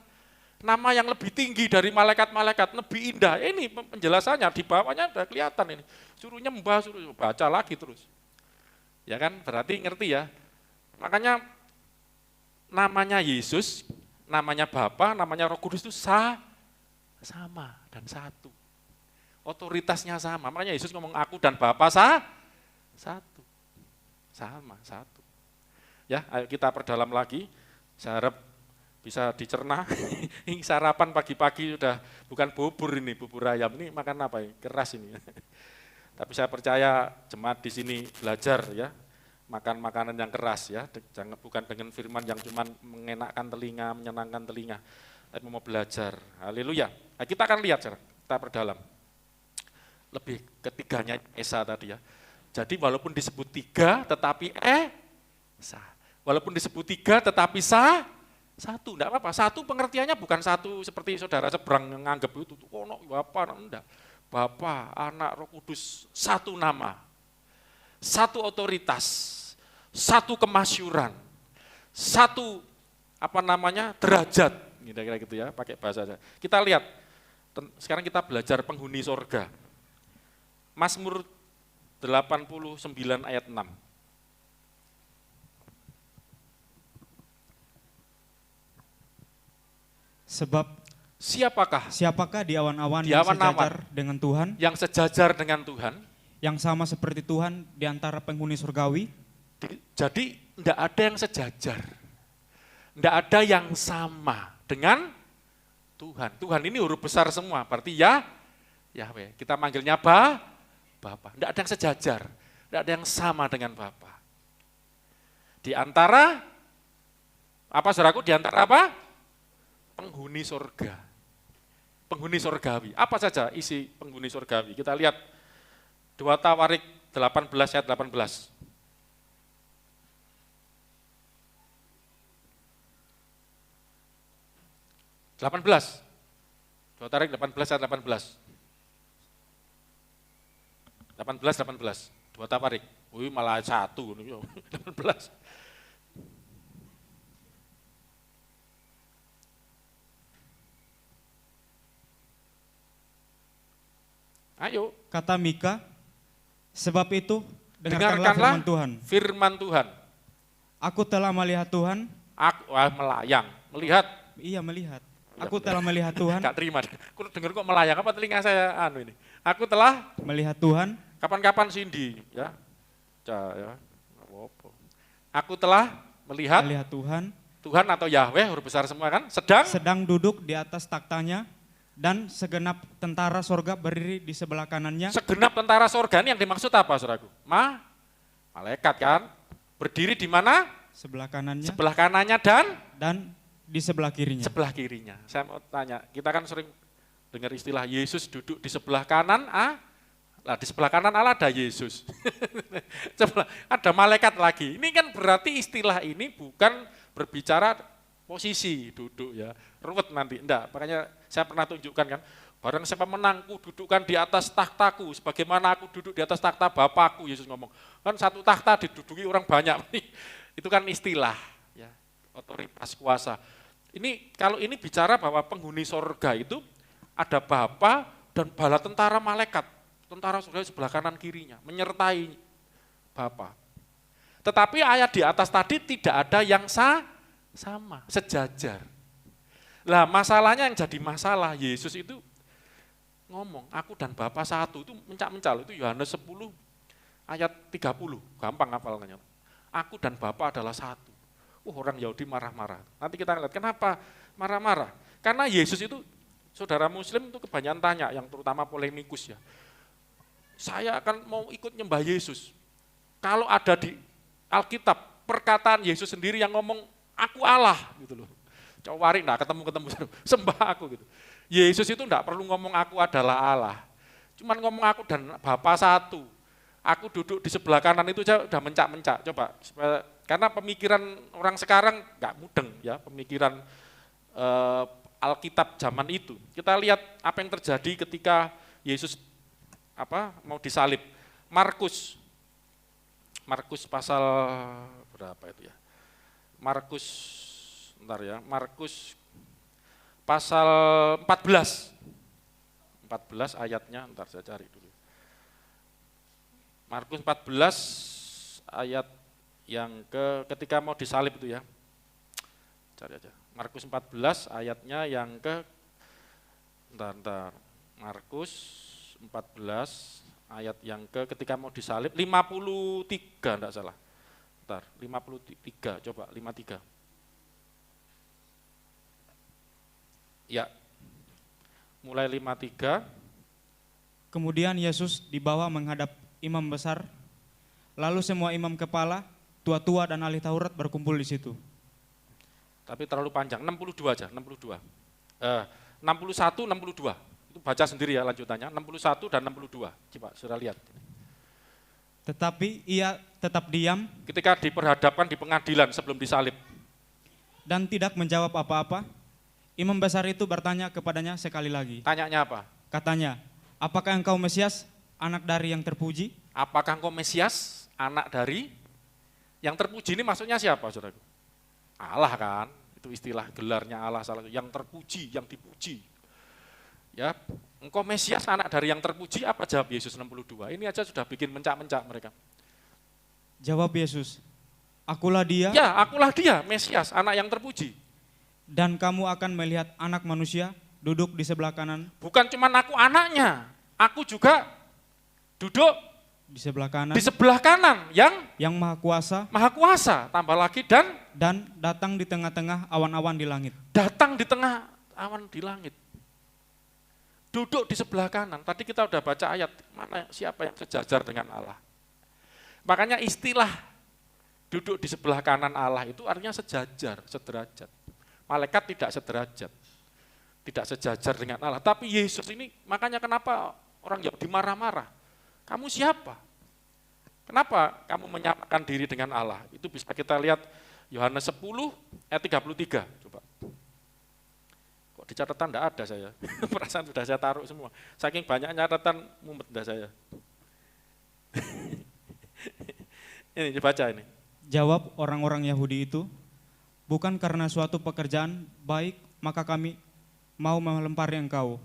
nama yang lebih tinggi dari malaikat-malaikat, lebih indah. Ini penjelasannya, di bawahnya udah kelihatan ini. Suruh nyembah, suruh baca lagi terus. Ya kan, berarti ngerti ya. Makanya namanya Yesus, namanya Bapa, namanya Roh Kudus itu sama dan satu. Otoritasnya sama, makanya Yesus ngomong aku dan Bapa satu. Sama, satu. Ya, ayo kita perdalam lagi. Saya harap bisa dicerna. Ini sarapan pagi-pagi sudah bukan bubur ini, bubur ayam ini makan apa ya? Keras ini. Tapi saya percaya jemaat di sini belajar ya, makan makanan yang keras ya, jangan bukan dengan firman yang cuma mengenakkan telinga, menyenangkan telinga, tapi mau belajar. Haleluya. Nah, kita akan lihat sekarang, kita perdalam. Lebih ketiganya Esa tadi ya. Jadi walaupun disebut tiga tetapi Esa. Walaupun disebut tiga tetapi satu, enggak apa-apa. Satu pengertiannya bukan satu seperti saudara seberang yang nganggap itu, ono Bapa, enggak. Bapa, Anak, Roh Kudus, satu nama, satu otoritas, satu kemasyuran, satu derajat, kira-kira gitu ya, pakai bahasa aja. Kita lihat, sekarang kita belajar penghuni sorga. Mazmur 89 ayat 6. Sebab siapakah di awan-awan yang sejajar dengan Tuhan? Yang sejajar dengan Tuhan. Yang sama seperti Tuhan di antara penghuni surgawi? Jadi tidak ada yang sejajar. Tidak ada yang sama dengan Tuhan. Tuhan ini huruf besar semua, berarti Yahweh. Kita manggilnya Bapa. Tidak ada yang sejajar, tidak ada yang sama dengan Bapa. Di antara, saudaraku, di antara apa? Penghuni surga. Penghuni surgawi. Apa saja isi penghuni surgawi? Kita lihat 2 Tawarik 18 ayat 18. Dua Tawarik 18 ayat 18. 18. 2 Tawarik. Wih, malah 1. 18. Ayo. Kata Mika, sebab itu dengarkanlah Dengarkanlah firman Tuhan. firman Tuhan. Aku telah melihat Tuhan. Aku melayang, melihat. Iya melihat. Aku telah melihat Tuhan. Gak terima. Aku dengar kok melayang, apa telinga saya ini. Aku telah Melihat Tuhan. kapan-kapan Cindy, ya. Ya. Apa. Aku telah melihat Tuhan. Tuhan atau Yahweh, huruf besar semua kan, sedang duduk di atas taktanya dan segenap tentara sorga berdiri di sebelah kanannya. Segenap tentara sorga ini yang dimaksud apa, saudaraku? Malaikat kan? Berdiri di mana? Sebelah kanannya. Sebelah kanannya dan di sebelah kirinya. Sebelah kirinya. Saya mau tanya, kita kan sering dengar istilah Yesus duduk di sebelah kanan, di sebelah kanan Allah ada Yesus. Ada malaikat lagi. Ini kan berarti istilah ini bukan berbicara posisi duduk ya. Ruwet nanti, enggak. Makanya saya pernah tunjukkan kan, barang siapa menangku dudukkan di atas takhtaku, sebagaimana aku duduk di atas takhta Bapakku, Yesus ngomong. Kan satu takhta diduduki orang banyak. Itu kan istilah, ya, otoritas kuasa. Ini kalau ini bicara bahwa penghuni sorga itu ada Bapa dan bala tentara malaikat, tentara surga sebelah kanan kirinya, menyertai Bapa. Tetapi ayat di atas tadi tidak ada yang sama, sejajar. Lah masalahnya yang jadi masalah, Yesus itu ngomong, aku dan Bapa satu, itu mencak-mencal, itu Yohanes 10 ayat 30, gampang hafalnya. Aku dan Bapa adalah satu. Orang Yahudi marah-marah. Nanti kita lihat kenapa marah-marah. Karena Yesus itu, saudara muslim itu kebanyakan tanya, yang terutama polemikus ya. Saya akan mau ikut nyembah Yesus. Kalau ada di Alkitab, perkataan Yesus sendiri yang ngomong, aku Allah, gitu loh. Coba warik, enggak ketemu, sembah aku gitu. Yesus itu enggak perlu ngomong aku adalah Allah. Cuman ngomong aku dan Bapa satu. Aku duduk di sebelah kanan itu udah mencak-mencak. Coba, karena pemikiran orang sekarang nggak mudeng ya, pemikiran Alkitab zaman itu. Kita lihat apa yang terjadi ketika Yesus mau disalib. Markus pasal berapa itu ya? Markus pasal 14 ayatnya, ntar saya cari dulu. Markus 14 ayat yang ketika mau disalib itu ya. Cari aja. Markus 14 ayatnya yang Markus 14 ayat yang ketika mau disalib 53 enggak salah. 53 coba 53. Ya. Mulai 53. Kemudian Yesus dibawa menghadap imam besar, lalu semua imam kepala, tua-tua dan ahli Taurat berkumpul di situ. Tapi terlalu panjang, 62 aja, 62. 61, 62. Itu baca sendiri ya lanjutannya, 61 dan 62. Coba saudara lihat. Tetapi ia tetap diam. Ketika diperhadapkan di pengadilan sebelum disalib. Dan tidak menjawab apa-apa. Imam besar itu bertanya kepadanya sekali lagi. Tanyanya apa? Katanya, apakah engkau Mesias? Anak dari yang terpuji? Apakah engkau Mesias, anak dari yang terpuji? Ini maksudnya siapa, saudaraku? Allah kan, itu istilah gelarnya Allah, yang terpuji, yang dipuji. Ya, engkau Mesias, anak dari yang terpuji, apa jawab Yesus 62? Ini aja sudah bikin mencak-mencak mereka. Jawab Yesus, akulah dia. Ya, akulah dia, Mesias, anak yang terpuji. Dan kamu akan melihat anak manusia duduk di sebelah kanan. Bukan cuma aku anaknya, aku juga duduk di sebelah kanan. Di sebelah kanan yang Maha Kuasa. Maha Kuasa, tambah lagi dan datang di tengah-tengah awan-awan di langit. Datang di tengah awan di langit. Duduk di sebelah kanan. Tadi kita udah baca ayat, mana siapa yang sejajar dengan Allah. Makanya istilah duduk di sebelah kanan Allah itu artinya sejajar, sederajat. Malaikat tidak sederajat. Tidak sejajar dengan Allah. Tapi Yesus ini, makanya kenapa orang Yahudi marah-marah. Kamu siapa? Kenapa kamu menyamakan diri dengan Allah? Itu bisa kita lihat Yohanes 10 ayat 33. Coba. Kok di catatan enggak ada saya? Perasaan sudah saya taruh semua. Saking banyak catatan mumet dah saya. Ini dibaca ini. Jawab orang-orang Yahudi itu, bukan karena suatu pekerjaan baik maka kami mau melempari engkau.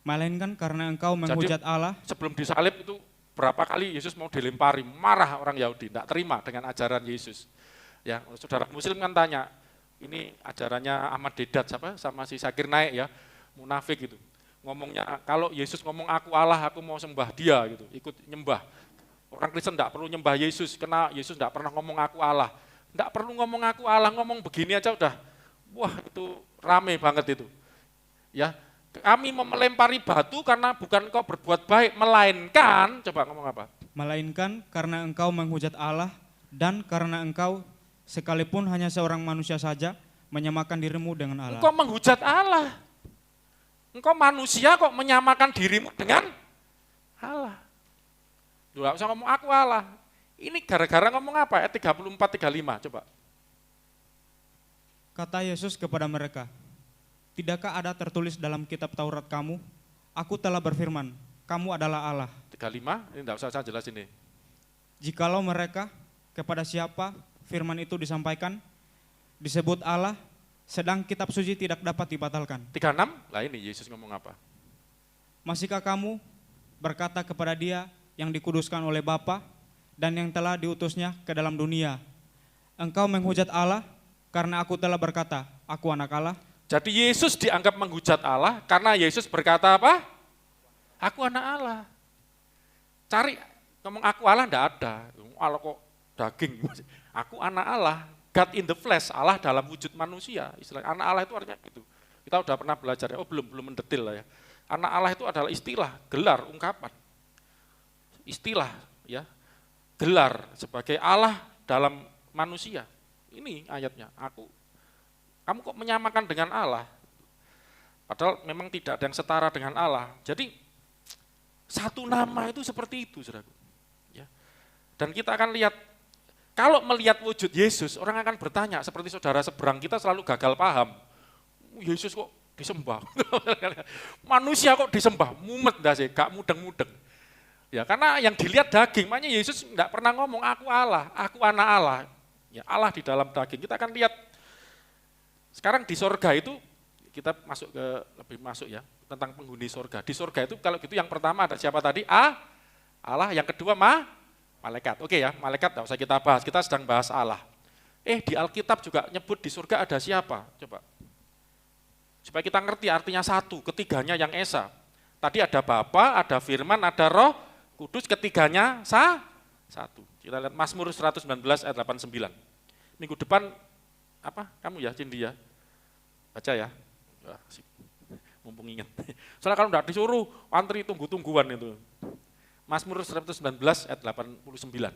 melainkan karena engkau menghujat Allah. Sebelum disalib itu berapa kali Yesus mau dilempari, marah orang Yahudi, tidak terima dengan ajaran Yesus. Ya, saudara Muslim kan tanya, ini ajarannya Ahmad Dedat sama si Zakir Naik ya, munafik gitu. Ngomongnya kalau Yesus ngomong aku Allah, aku mau sembah dia gitu, ikut nyembah. Orang Kristen tidak perlu nyembah Yesus, karena Yesus tidak pernah ngomong aku Allah. Tidak perlu ngomong aku Allah, ngomong begini aja udah, wah itu rame banget itu. Ya, kami melempari batu karena bukan kau berbuat baik, melainkan, coba ngomong apa? Melainkan karena engkau menghujat Allah dan karena engkau sekalipun hanya seorang manusia saja menyamakan dirimu dengan Allah. Engkau menghujat Allah. Engkau manusia kok menyamakan dirimu dengan Allah. Enggak usah ngomong aku Allah. Ini gara-gara ngomong apa? Ayat 34, 35, coba. Kata Yesus kepada mereka, tidakkah ada tertulis dalam kitab Taurat kamu, aku telah berfirman, kamu adalah Allah. 35, ini enggak usah saya jelas ini. Jikalau mereka kepada siapa firman itu disampaikan, disebut Allah, sedang kitab suci tidak dapat dibatalkan. 36, lah ini Yesus ngomong apa? Masihkah kamu berkata kepada dia yang dikuduskan oleh Bapa dan yang telah diutusnya ke dalam dunia, engkau menghujat Allah karena aku telah berkata, aku anak Allah? Jadi Yesus dianggap menghujat Allah karena Yesus berkata apa? Aku anak Allah. Cari ngomong aku Allah enggak ada. Allah kok daging. Aku anak Allah, God in the flesh, Allah dalam wujud manusia. Istilah anak Allah itu artinya gitu. Kita udah pernah belajar ya, belum mendetil lah ya. Anak Allah itu adalah istilah, gelar, ungkapan. Istilah ya, gelar sebagai Allah dalam manusia. Ini ayatnya, kamu kok menyamakan dengan Allah? Padahal memang tidak ada yang setara dengan Allah. Jadi satu nama itu seperti itu, saudaraku. Ya. Dan kita akan lihat, kalau melihat wujud Yesus, orang akan bertanya, seperti saudara seberang kita selalu gagal paham. Yesus kok disembah? Manusia kok disembah? Mumet dah sih, gak mudeng-mudeng. Ya, karena yang dilihat daging, makanya Yesus enggak pernah ngomong aku Allah, aku anak Allah. Ya, Allah di dalam daging. Kita akan lihat sekarang di sorga itu, kita lebih masuk ya, tentang penghuni sorga. Di sorga itu kalau gitu yang pertama ada siapa tadi? Allah, yang kedua malaikat. Oke ya, malaikat enggak usah kita bahas, kita sedang bahas Allah. Di Alkitab juga nyebut di surga ada siapa? Coba. Supaya kita ngerti artinya satu, ketiganya yang esa. Tadi ada Bapa, ada Firman, ada Roh Kudus, ketiganya satu. Kita lihat Mazmur 119 ayat 89. Minggu depan apa? Kamu ya, Cindy ya? Baca ya. Wah, mumpung ingat. Soalnya kalau enggak disuruh antri tunggu-tungguan itu. Mazmur 119 ayat 89.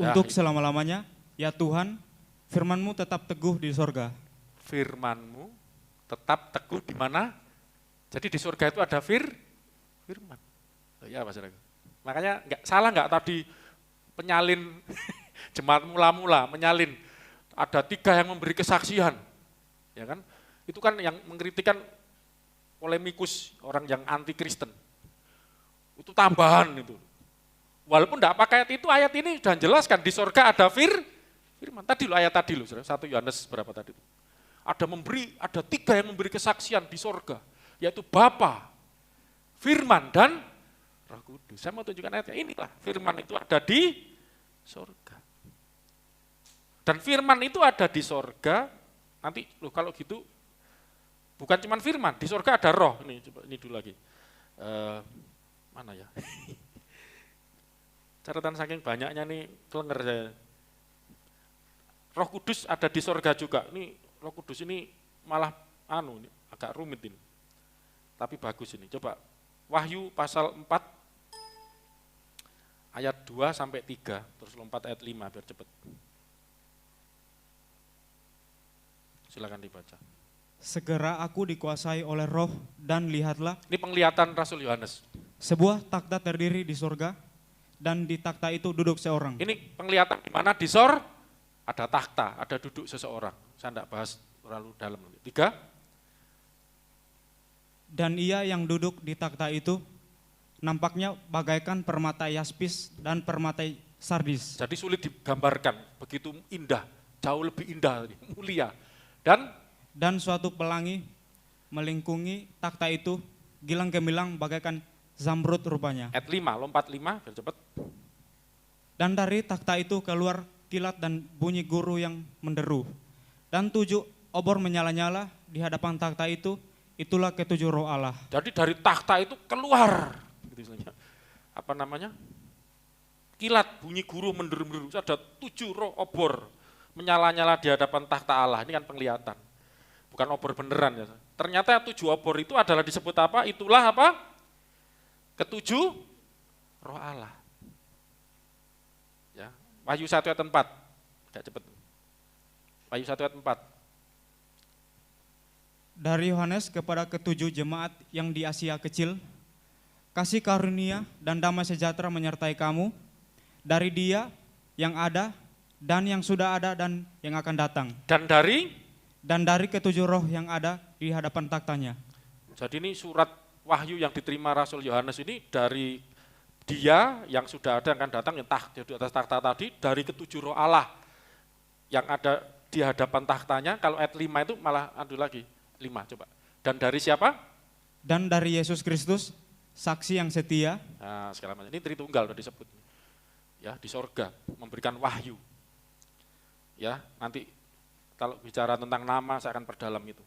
Untuk selama-lamanya, ya Tuhan, firman-Mu tetap teguh di sorga. Firman-Mu tetap teguh di mana? Jadi di surga itu ada firman. Oh iya, Mas Ragu. Makanya enggak tadi penyalin jemaat mula-mula menyalin ada 3 yang memberi kesaksian, ya kan? Itu kan yang mengkritikan polemikus orang yang anti Kristen. Itu tambahan itu. Walaupun enggak pakai ayat ini sudah jelaskan di surga ada firman. Tadi lo ayat tadi lo, 1 Yohanes berapa tadi? Ada 3 yang memberi kesaksian di surga, yaitu Bapa, Firman dan Roh Kudus. Saya mau tunjukkan ayatnya, inilah firman itu ada di surga. Dan firman itu ada di surga, nanti kalau gitu bukan cuma firman, di surga ada roh. Ini dulu lagi. Mana ya? Catatan saking banyaknya nih, kelenger saya. Roh Kudus ada di surga juga. Ini Roh Kudus ini malah ini agak rumit ini. Tapi bagus ini. Coba Wahyu pasal 4 ayat 2 sampai 3, terus lompat ayat 5 biar cepat. Silakan dibaca. Segera aku dikuasai oleh roh dan lihatlah. Ini penglihatan Rasul Yohanes. Sebuah takhta terdiri di surga dan di takhta itu duduk seorang. Ini penglihatan di mana di ada takhta, ada duduk seseorang. Saya tidak bahas terlalu dalam. 3. Dan ia yang duduk di takhta itu nampaknya bagaikan permata yaspis dan permata sardis. Jadi sulit digambarkan, begitu indah, jauh lebih indah, mulia. Dan suatu pelangi melingkungi takhta itu, gilang gemilang bagaikan zamrud rupanya. ayat 5, lompat 5, biar cepat. Dan dari takhta itu keluar kilat dan bunyi guru yang menderu. Dan 7 obor menyala-nyala di hadapan takhta itu, itulah ketujuh roh Allah. Jadi dari takhta itu keluar, gitu saja. Apa namanya? Kilat, bunyi guru menderu-menderu. Ada 7 roh obor menyala-nyala di hadapan takhta Allah. Ini kan penglihatan, bukan obor beneran ya. Ternyata 7 obor itu adalah disebut apa? Itulah apa? Ketujuh roh Allah. Ya, Wahyu 1 ayat 4. Agak cepat. Wahyu 1 ayat 4. Dari Yohanes kepada ketujuh jemaat yang di Asia kecil, kasih karunia dan damai sejahtera menyertai kamu dari Dia yang ada dan yang sudah ada dan yang akan datang. Dan dari ketujuh roh yang ada di hadapan taktanya. Jadi ini surat Wahyu yang diterima Rasul Yohanes ini dari Dia yang sudah ada yang akan datang, yang di atas takhta tadi, dari ketujuh roh Allah yang ada di hadapan tahtanya. Kalau ayat 5 itu malah lagi 5, coba. Dan dari siapa? Dan dari Yesus Kristus, saksi yang setia. Nah, segala macam. Ini Tritunggal sudah disebut. Ya, di sorga memberikan wahyu. Ya, nanti kalau bicara tentang nama saya akan perdalam itu.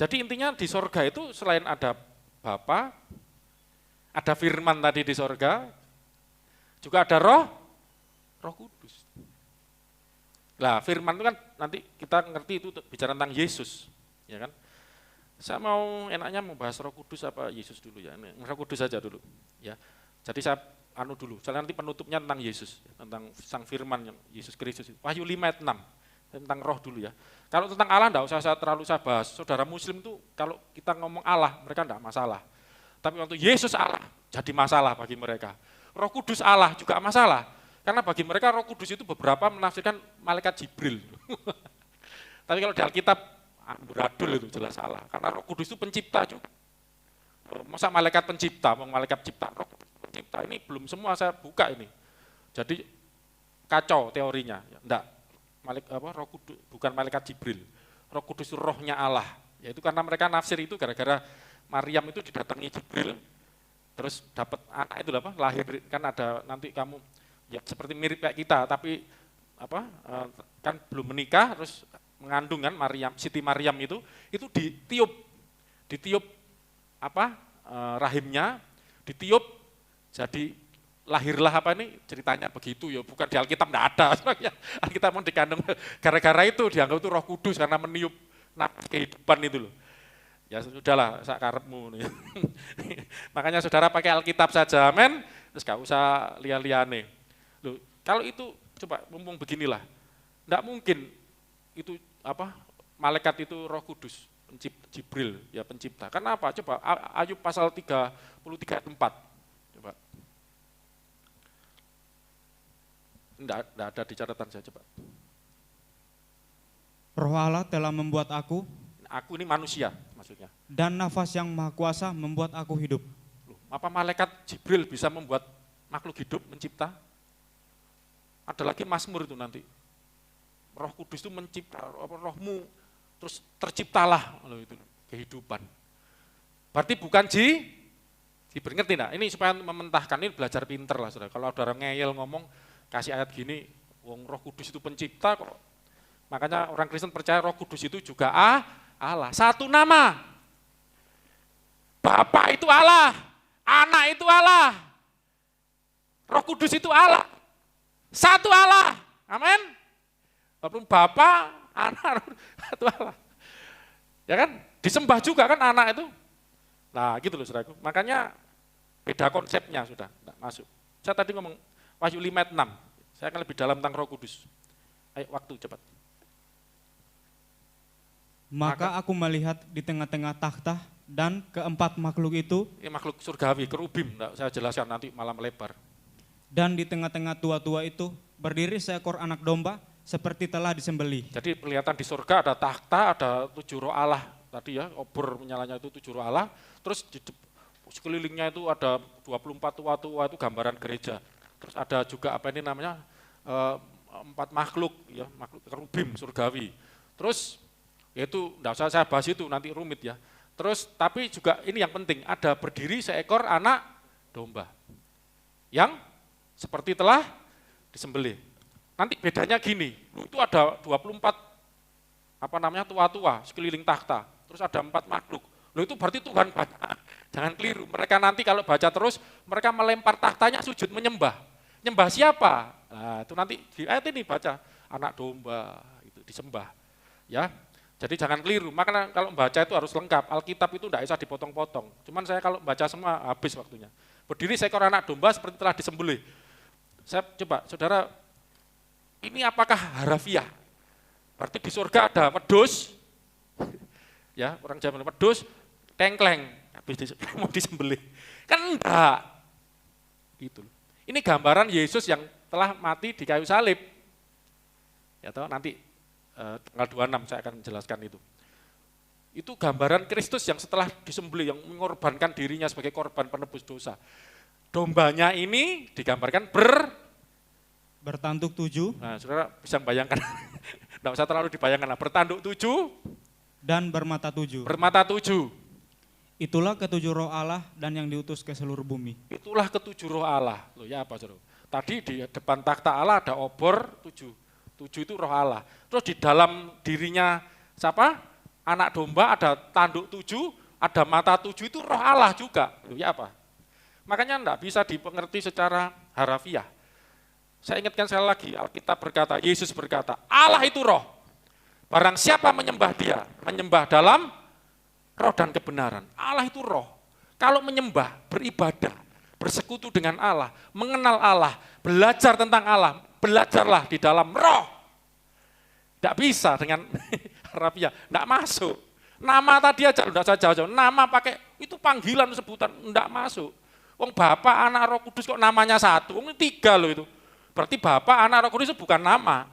Jadi intinya di sorga itu selain ada Bapa, ada firman tadi di sorga, juga ada Roh Kudus. Nah, firman itu kan nanti kita ngerti itu bicara tentang Yesus, ya kan? Saya mau enaknya membahas Roh Kudus apa Yesus dulu ya? Roh Kudus saja dulu, ya. Jadi saya dulu, soalnya nanti penutupnya tentang Yesus, tentang sang firman yang Yesus Kristus. Wahyu 5 ayat 6, tentang roh dulu ya. Kalau tentang Allah enggak usah terlalu saya bahas. Saudara muslim tuh kalau kita ngomong Allah, mereka enggak masalah. Tapi waktu Yesus Allah, jadi masalah bagi mereka. Roh Kudus Allah juga masalah. Karena bagi mereka Roh Kudus itu beberapa menafsirkan malaikat Jibril. Tapi kalau di Alkitab, amburadul itu jelas salah. Karena Roh Kudus itu pencipta juga. Masa malaikat pencipta, malaikat cipta, Roh Kudus pencipta, ini belum semua saya buka ini. Jadi kacau teorinya. Enggak. Roh Kudus bukan malaikat Jibril. Roh Kudus itu rohnya Allah. Yaitu karena mereka nafsir itu gara-gara Maryam itu didatangi Jibril, terus dapat anak itu apa? Lahir kan ada nanti kamu ya seperti mirip kayak kita, tapi apa? Kan belum menikah, terus mengandung kan Siti Maryam itu ditiup apa? Rahimnya, ditiup jadi lahirlah apa ini ceritanya begitu ya, bukan di Alkitab enggak ada. Alkitab mau dikandung gara-gara itu dianggap itu Roh Kudus karena meniup nafas kehidupan itu loh. Ya sudahlah, sak karepmu. Makanya saudara pakai Alkitab saja, amen. Terus gak usah liane-liane. Loh, kalau itu coba mumpung beginilah. Enggak mungkin itu apa? Malaikat itu Roh Kudus, Jibril ya pencipta. Kenapa? Coba Ayub pasal 33 ayat 4. Coba. Enggak ada di catatan saya, coba. Roh Allah telah membuat aku ini manusia maksudnya. Dan nafas yang maha kuasa membuat aku hidup. Loh, apa malaikat Jibril bisa membuat makhluk hidup, mencipta? Ada lagi Mazmur itu nanti. Roh Kudus itu mencipta, rohmu terus terciptalah loh, itu kehidupan. Berarti bukan Jibril, ngerti enggak? Ini supaya mementahkan, ini belajar pinter lah saudara. Kalau ada orang ngeyel ngomong kasih ayat gini, wong Roh Kudus itu pencipta kok. Makanya orang Kristen percaya Roh Kudus itu juga Allah. Satu nama. Bapa itu Allah, Anak itu Allah, Roh Kudus itu Allah. Satu Allah. Amin. Walaupun Bapa, Anak, satu Allah. Ya kan? Disembah juga kan anak itu. Nah, gitu loh saudaraku. Makanya beda konsepnya sudah, enggak masuk. Saya tadi ngomong Wahyu 5 ayat 6. Saya akan lebih dalam tentang Roh Kudus. Ayo waktu cepat. Maka aku melihat di tengah-tengah takhta dan keempat makhluk itu. Ini makhluk surgawi, kerubim, saya jelaskan nanti malam lebar. Dan di tengah-tengah tua-tua itu berdiri seekor anak domba seperti telah disembelih. Jadi kelihatan di surga ada takhta, ada 7 roh Allah tadi ya, obor menyalanya itu 7 roh Allah, terus di sekelilingnya itu ada 24 tua-tua itu gambaran gereja. Terus ada juga apa ini namanya 4 makhluk ya, makhluk kerubim surgawi. Terus yaitu enggak usah saya bahas itu nanti rumit ya. Terus tapi juga ini yang penting, ada berdiri seekor anak domba yang seperti telah disembelih. Nanti bedanya gini, itu ada 24 apa namanya tua-tua sekeliling takhta. Terus ada 4 makhluk. Loh itu berarti Tuhan baca. Jangan keliru. Mereka nanti kalau baca terus, mereka melempar tahtanya sujud menyembah. Nyembah siapa? Nah, itu nanti di ayat ini baca anak domba itu disembah. Ya. Jadi jangan keliru. Makanya kalau membaca itu harus lengkap. Alkitab itu tidak bisa dipotong-potong. Cuman saya kalau baca semua habis waktunya. Berdiri seekor anak domba seperti telah disembelih. Saya coba, saudara, ini apakah harafiah? Berarti di surga ada wedhus, ya orang zaman wedhus, tengkleng, habis mau disembelih. Kan enggak. Gitu. Ini gambaran Yesus yang telah mati di kayu salib. Ya toh, nanti tanggal 26 saya akan menjelaskan itu. Itu gambaran Kristus yang setelah disembelih, yang mengorbankan dirinya sebagai korban penebus dosa. Dombanya ini digambarkan bertanduk 7. Nah, saudara bisa bayangkan, tidak usah terlalu dibayangkan, bertanduk 7 dan bermata 7. Bermata 7. Itulah ketujuh roh Allah dan yang diutus ke seluruh bumi. Itulah ketujuh roh Allah. Loh ya apa saudara? Tadi di depan takhta Allah ada obor 7. 7 itu roh Allah. Terus di dalam dirinya siapa? Anak domba ada tanduk 7, ada mata 7 itu roh Allah juga. Loh ya apa? Makanya enggak bisa dipengerti secara harafiah. Saya ingatkan sekali lagi, Alkitab berkata, Yesus berkata, Allah itu roh. Barang siapa menyembah dia, menyembah dalam roh dan kebenaran. Allah itu roh. Kalau menyembah, beribadah, bersekutu dengan Allah, mengenal Allah, belajar tentang Allah, belajarlah di dalam roh. Tidak bisa dengan harafiah, tidak masuk. Nama tadi aja, tidak saya jauh-jauh, nama pakai, itu panggilan sebutan, tidak masuk. Wong Bapak, Anak, Roh Kudus kok namanya satu, wong 3 loh itu. Berarti Bapak, Anak, Roh Kudus itu bukan nama.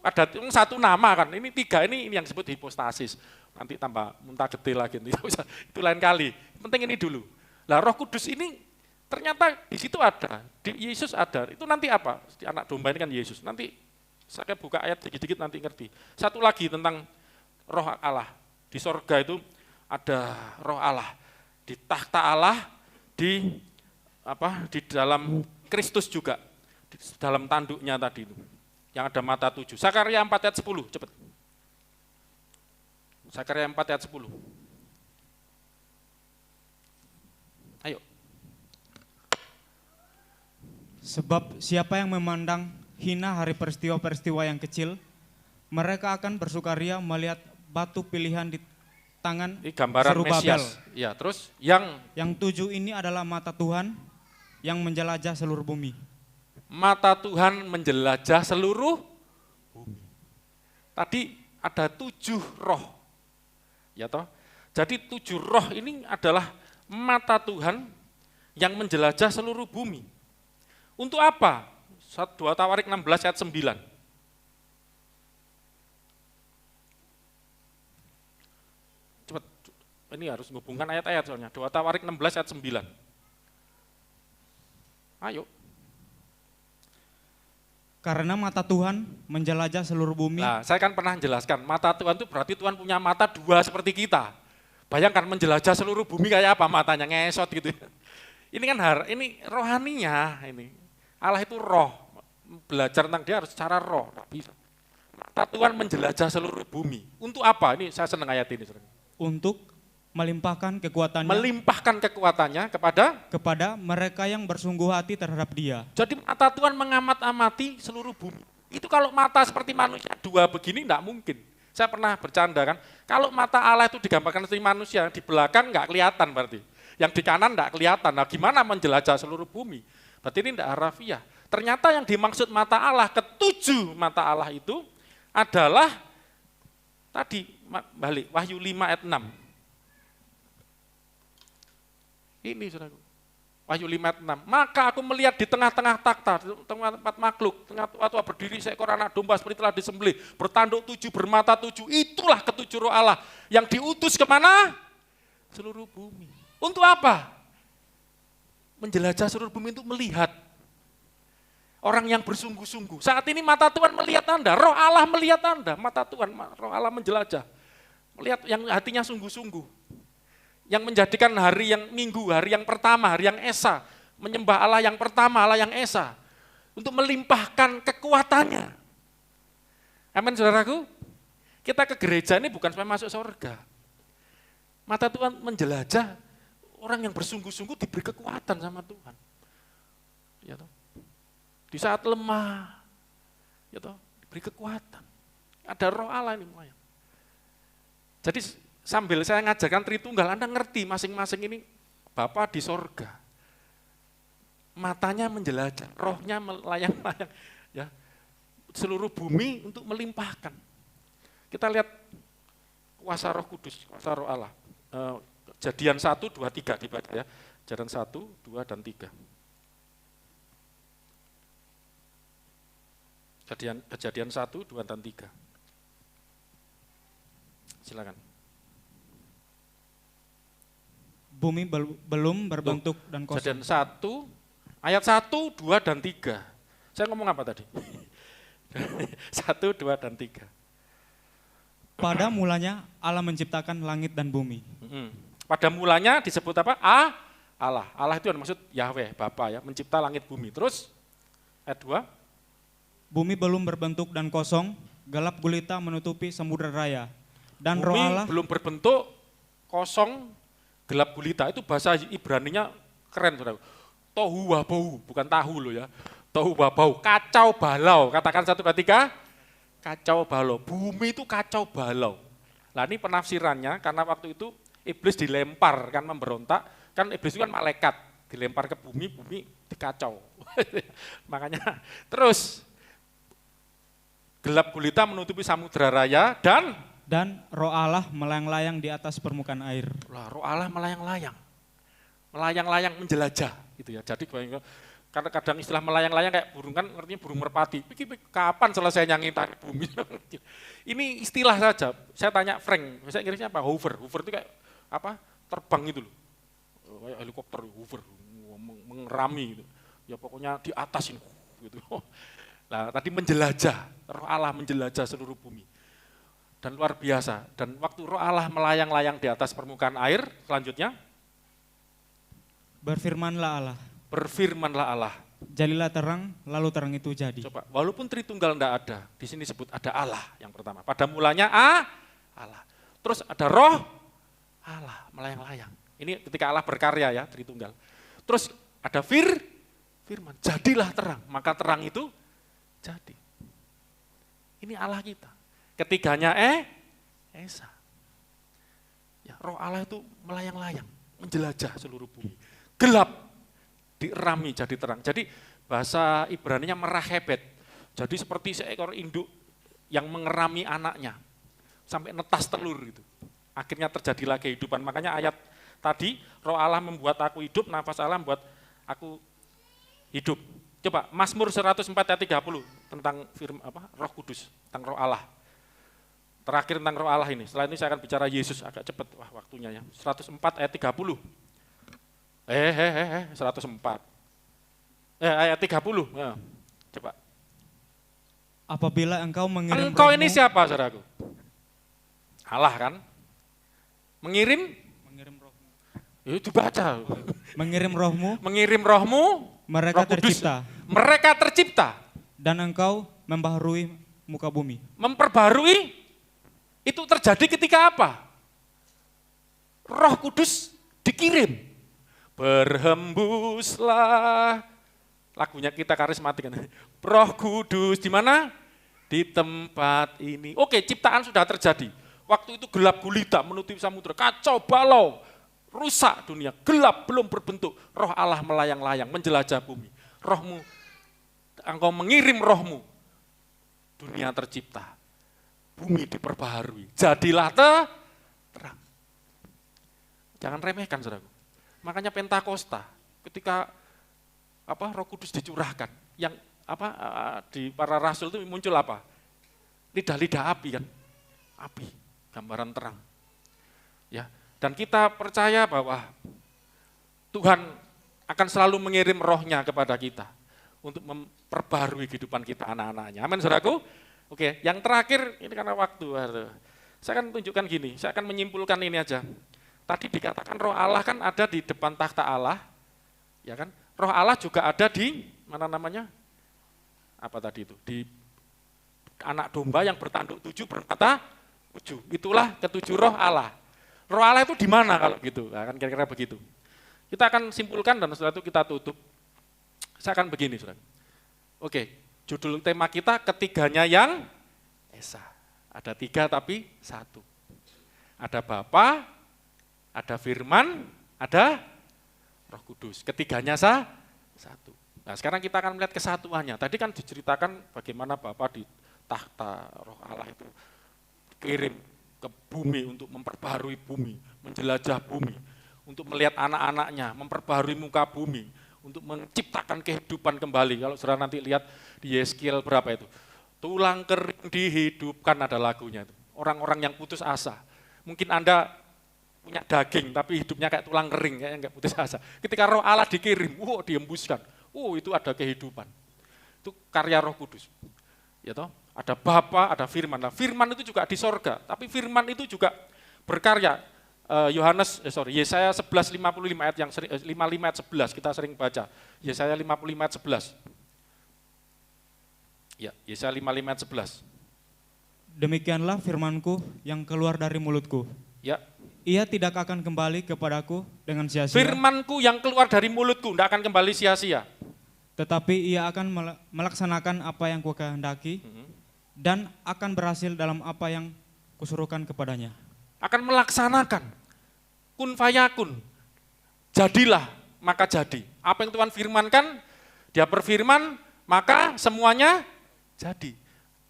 Ada satu nama kan, ini 3, ini yang disebut hipostasis. Nanti tambah muntah gede lagi, itu lain kali. Penting ini dulu. Lah Roh Kudus ini ternyata di situ ada, di Yesus ada. Itu nanti apa? Di anak domba ini kan Yesus. Nanti saya buka ayat dikit-dikit nanti ngerti. Satu lagi tentang Roh Allah. Di sorga itu ada Roh Allah. Di takhta Allah, di dalam Kristus juga, di dalam tanduknya tadi itu, yang ada mata 7. Sakarya 4 ayat 10, cepat. Sakarya 4 ayat 10. Ayo. Sebab siapa yang memandang hina hari peristiwa-peristiwa yang kecil, mereka akan bersukaria melihat batu pilihan di tangan Ini gambaran Zerubabel. Mesias. Ya, terus yang 7 ini adalah mata Tuhan yang menjelajah seluruh bumi. mata Tuhan menjelajah seluruh bumi. Tadi ada 7 roh. Ya toh? Jadi 7 roh ini adalah mata Tuhan yang menjelajah seluruh bumi. Untuk apa? 2 Tawarik 16 ayat 9. Cepat, ini harus menghubungkan ayat-ayat soalnya. 2 Tawarik 16 ayat 9. Ayo. Karena mata Tuhan menjelajah seluruh bumi. Nah, saya kan pernah menjelaskan, mata Tuhan itu berarti Tuhan punya mata 2 seperti kita. Bayangkan menjelajah seluruh bumi kayak apa matanya, ngesot gitu. Ini kan ini rohaninya ini. Allah itu roh. Belajar tentang dia harus secara roh, tak bisa. Mata Tuhan menjelajah seluruh bumi. Untuk apa? Ini saya senang ayat ini. Untuk melimpahkan kekuatannya. Melimpahkan kekuatannya kepada mereka yang bersungguh hati terhadap dia. Jadi mata Tuhan mengamat-amati seluruh bumi. Itu kalau mata seperti manusia 2 begini enggak mungkin. Saya pernah bercanda kan, kalau mata Allah itu digambarkan seperti manusia, di belakang enggak kelihatan berarti. Yang di kanan enggak kelihatan. Nah, gimana menjelajah seluruh bumi? Berarti ini enggak harafiah. Ternyata yang dimaksud mata Allah, ke-7 mata Allah itu adalah tadi balik Wahyu 5 ayat 6. Ini saudaraku. Wahyu 5 ayat 6. Maka aku melihat di tengah-tengah takhta, di tengah tempat makhluk, tengah waktu berdiri seekor anak domba seperti telah disembelih, bertanduk 7, bermata 7. Itulah ketujuh roh Allah yang diutus kemana? Seluruh bumi. Untuk apa? Menjelajah seluruh bumi untuk melihat. Orang yang bersungguh-sungguh. Saat ini mata Tuhan melihat Anda, roh Allah melihat Anda, mata Tuhan, roh Allah menjelajah. Melihat yang hatinya sungguh-sungguh. Yang menjadikan hari yang minggu, hari yang pertama, hari yang esa, menyembah Allah yang pertama, Allah yang esa, untuk melimpahkan kekuatannya. Amin saudaraku, kita ke gereja ini bukan supaya masuk surga. Mata Tuhan menjelajah, orang yang bersungguh-sungguh diberi kekuatan sama Tuhan. Ya toh? Di saat lemah, ya toh, diberi kekuatan. Ada roh Allah ini semuanya. Jadi sambil saya ngajarkan Tritunggal, Anda ngerti masing-masing ini Bapa di sorga. Matanya menjelajah, rohnya melayang-layang, ya, seluruh bumi untuk melimpahkan. Kita lihat kuasa Roh Kudus, kuasa Roh Allah. Kejadian 1, 2, 3 dibaca ya. Kejadian 1, 2, dan 3. Kejadian 1, 2, dan 3. Silakan. Bumi belum berbentuk dan kosong. Kejadian 1, ayat 1, 2, dan 3. Saya ngomong apa tadi? 1, 2, dan 3. Pada mulanya Allah menciptakan langit dan bumi. Pada mulanya disebut apa? Allah. Allah itu yang maksud Yahweh, Bapa ya, mencipta langit bumi. Terus ayat 2. Bumi belum berbentuk dan kosong, gelap gulita menutupi samudera raya. Dan Bumi roh Allah belum berbentuk, kosong, gelap gulita. Itu bahasa Ibraninya keren, saudara. Tohu wabau, bukan tahu loh ya. Tohu wabau, kacau balau. Katakan 1, 2, 3. Kacau balau. Bumi itu kacau balau. Nah ini penafsirannya, karena waktu itu iblis dilempar, kan memberontak. Kan iblis itu kan malaikat, dilempar ke bumi, bumi dikacau. Makanya, terus gelap gulita menutupi samudera raya dan roh Allah melayang-layang di atas permukaan air. roh Allah melayang-layang. Melayang-layang menjelajah gitu ya. Jadi karena kadang istilah melayang-layang kayak burung kan artinya burung merpati. Kapan selesai ngitari bumi? Ini istilah saja. Saya tanya Frank, saya Inggrisnya apa? Hover. Hover itu kayak apa? Terbang gitu loh. Kayak helikopter hover, mengerami gitu. Ya pokoknya di atas ini gitu. Nah, tadi menjelajah, roh Allah menjelajah seluruh bumi. Dan luar biasa. Dan waktu roh Allah melayang-layang di atas permukaan air, selanjutnya Berfirmanlah Allah. Berfirmanlah Allah. Jadilah terang, lalu terang itu jadi. Coba, walaupun Tritunggal enggak ada, di sini sebut ada Allah yang pertama. Pada mulanya Allah. Terus ada roh Allah melayang-layang. Ini ketika Allah berkarya ya, Tritunggal. Terus ada firman, jadilah terang, maka terang itu jadi. Ini Allah kita. Ketiganya Esa. Ya, roh Allah itu melayang-layang, menjelajah seluruh bumi. Gelap dirami jadi terang. Jadi bahasa Ibraninya merahebet. Jadi seperti seekor induk yang mengerami anaknya sampai netas telur gitu. Akhirnya terjadilah kehidupan. Makanya ayat tadi, roh Allah membuat aku hidup, nafas Allah membuat aku hidup. Coba Mazmur 104 ayat 30 tentang Roh Kudus, tentang roh Allah. Terakhir tentang roh Allah ini. Setelah ini saya akan bicara Yesus agak cepat waktunya ya. 104 ayat 30. 104. Ayat 30. Ya. Coba. Apabila engkau mengirim Engkau rohmu, ini siapa, saudaraku? Allah kan? Mengirim rohmu. itu dibaca. Mengirim rohmu, Mengirim rohmu, mereka Roh Kudus. tercipta. Mereka tercipta. Dan engkau membaharui muka bumi. Memperbarui itu terjadi ketika apa? Roh Kudus dikirim. Berhembuslah. Lagunya kita karismatik kan. Roh Kudus di mana? Di tempat ini. Oke, ciptaan sudah terjadi. Waktu itu gelap gulita menutupi samudera, kacau balau, rusak dunia, gelap belum berbentuk. Roh Allah melayang-layang, menjelajah bumi. Rohmu, engkau mengirim rohmu, dunia tercipta. Bumi diperbaharui, jadilah terang. Jangan remehkan, saudaraku. Makanya Pentakosta, ketika Roh Kudus dicurahkan, yang di para rasul itu muncul apa? Lidah-lidah api kan, api, gambaran terang. Ya, dan kita percaya bahwa Tuhan akan selalu mengirim rohnya kepada kita untuk memperbarui kehidupan kita anak-anaknya. Amin, saudaraku. Oke, yang terakhir ini karena waktu. Saya akan tunjukkan gini, saya akan menyimpulkan ini aja. Tadi dikatakan roh Allah kan ada di depan takhta Allah, ya kan? Roh Allah juga ada di mana namanya? Apa tadi itu? Di anak domba yang bertanduk 7 bermata 7. Itulah ketujuh roh Allah. Roh Allah itu di mana kalau gitu? Nah, kan kira-kira begitu. Kita akan simpulkan dan setelah itu kita tutup. Saya akan begini, saudara. Oke, judul tema kita ketiganya yang Esa. Ada 3 tapi 1. Ada Bapa, ada Firman, ada Roh Kudus. Ketiganya satu. Nah, sekarang kita akan melihat kesatuannya. Tadi kan diceritakan bagaimana Bapa di takhta Roh Allah itu kirim ke bumi untuk memperbaharui bumi, menjelajah bumi, untuk melihat anak-anaknya, memperbaharui muka bumi, untuk menciptakan kehidupan kembali. Kalau saudara nanti lihat di Yeskiel berapa itu, tulang kering dihidupkan, ada lagunya itu. Orang-orang yang putus asa. Mungkin Anda punya daging tapi hidupnya kayak tulang kering, kayak enggak putus asa. Ketika Roh Allah dikirim, dihembuskan. Itu ada kehidupan. Itu karya Roh Kudus. Ya toh, ada Bapa, ada Firman. Nah, Firman itu juga di sorga, tapi Firman itu juga berkarya. Yesaya 11:55 ayat yang 55 ayat 11 kita sering baca. Yesaya 55 ayat 11. Ya, Yesaya 55 ayat 11. Demikianlah firmanku yang keluar dari mulutku. Ya. Ia tidak akan kembali kepadaku dengan sia-sia. Firmanku yang keluar dari mulutku tidak akan kembali sia-sia. Tetapi ia akan melaksanakan apa yang kukehendaki dan akan berhasil dalam apa yang kusuruhkan kepadanya. Akan melaksanakan. Kun fayakun. Jadilah, maka jadi. Apa yang Tuhan firmankan, dia berfirman, maka semuanya jadi.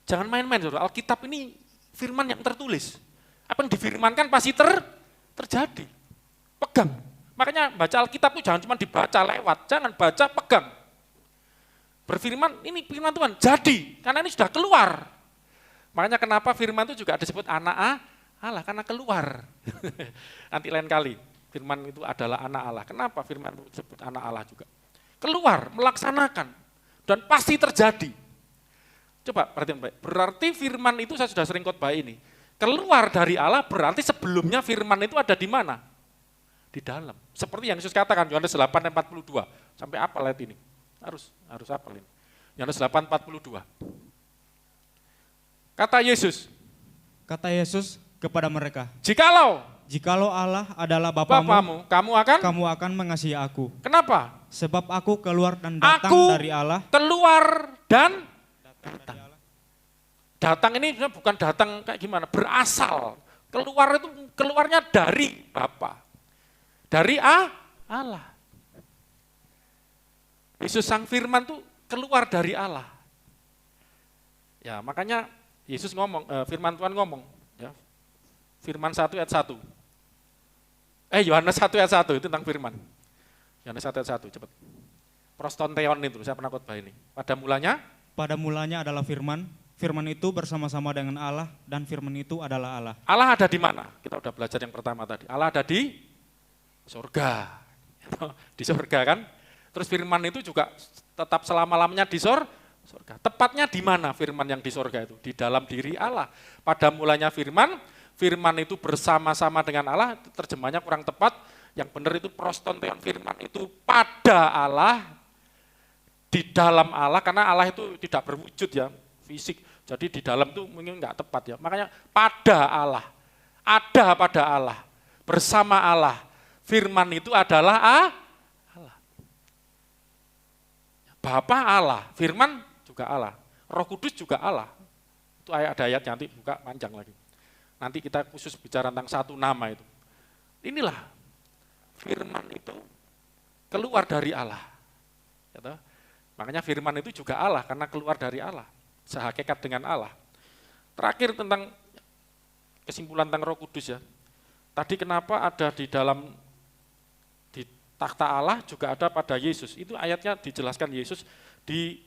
Jangan main-main, saudara. Alkitab ini firman yang tertulis. Apa yang difirmankan pasti terjadi. Pegang. Makanya baca Alkitab itu jangan cuma dibaca lewat, jangan baca, pegang. Berfirman, ini firman Tuhan, jadi. Karena ini sudah keluar. Makanya kenapa firman itu juga disebut anak Allah, karena keluar. Nanti lain kali, firman itu adalah anak Allah. Kenapa firman itu disebut anak Allah juga? Keluar, melaksanakan, dan pasti terjadi. Coba perhatian baik, berarti firman itu saya sudah sering khotbah ini. Keluar dari Allah berarti sebelumnya firman itu ada di mana? Di dalam. Seperti yang Yesus katakan, Yohanes 8:42. Sampai apa lihat ini? Harus hafal ini. Yohanes 8:42. Kata Yesus kepada mereka, Jikalau Allah adalah Bapamu, kamu akan mengasihi aku. Kenapa? Sebab aku keluar dan datang dari Allah. Keluar dan datang. Datang ini bukan datang kayak gimana, berasal. Keluar itu keluarnya dari Bapa. Dari Allah. Yesus Sang Firman itu keluar dari Allah. Ya, makanya Yesus ngomong, firman Tuhan ngomong, ya. Firman 1 ayat 1. Yohanes 1 ayat 1 itu tentang firman. Yohanes 1 ayat 1, cepat. Prostonteon itu, saya pernah khotbah ini. Pada mulanya adalah firman, firman itu bersama-sama dengan Allah, dan firman itu adalah Allah. Allah ada di mana? Kita udah belajar yang pertama tadi. Allah ada di surga. Di surga kan? Terus firman itu juga tetap selama-lamanya di surga. Tepatnya di mana firman yang di surga itu? Di dalam diri Allah. Pada mulanya firman, firman itu bersama-sama dengan Allah, terjemahnya kurang tepat. Yang benar itu prostonteon, firman itu pada Allah, di dalam Allah, karena Allah itu tidak berwujud ya, fisik. Jadi di dalam itu mungkin enggak tepat ya. Makanya pada Allah, ada pada Allah, bersama Allah. Firman itu adalah Allah. Bapa Allah, firman juga Allah, Roh Kudus juga Allah. Itu ada ayat nanti buka panjang lagi. Nanti kita khusus bicara tentang satu nama itu. Inilah firman itu keluar dari Allah. Gitu. Makanya firman itu juga Allah karena keluar dari Allah, sehakikat dengan Allah. Terakhir tentang kesimpulan tentang Roh Kudus ya. Tadi kenapa ada di dalam di takhta Allah juga ada pada Yesus. Itu ayatnya dijelaskan Yesus di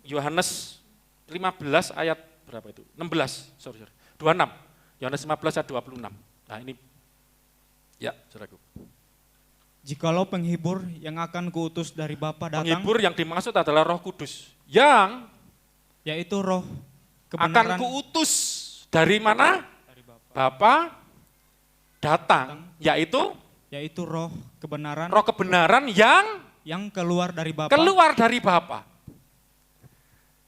Yohanes 15 ayat berapa itu? 16, 26. Yohanes 15 ayat 26. Nah ini, ya saudaraku. Jikalau penghibur yang akan kuutus dari Bapa datang, Penghibur yang dimaksud adalah Roh Kudus. Yang yaitu roh akan kebenaran kuutus dari mana? dari Bapa, Bapa datang, yaitu roh kebenaran Roh kebenaran yang keluar dari Bapa. keluar dari Bapa.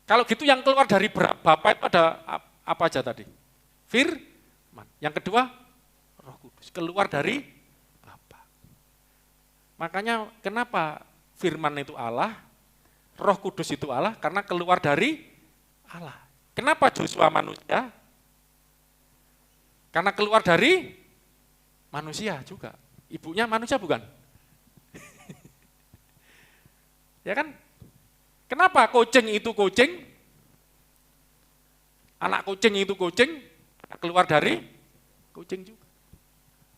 Kalau gitu yang keluar dari Bapa itu ada apa aja tadi? Firman. Yang kedua, Roh Kudus keluar dari Bapa. Makanya kenapa firman itu Allah, Roh Kudus itu Allah? Karena keluar dari Allah. Kenapa Joshua manusia? Karena keluar dari manusia juga. Ibunya manusia bukan? Ya kan? Kenapa kucing itu kucing? Anak kucing itu kucing, keluar dari kucing juga.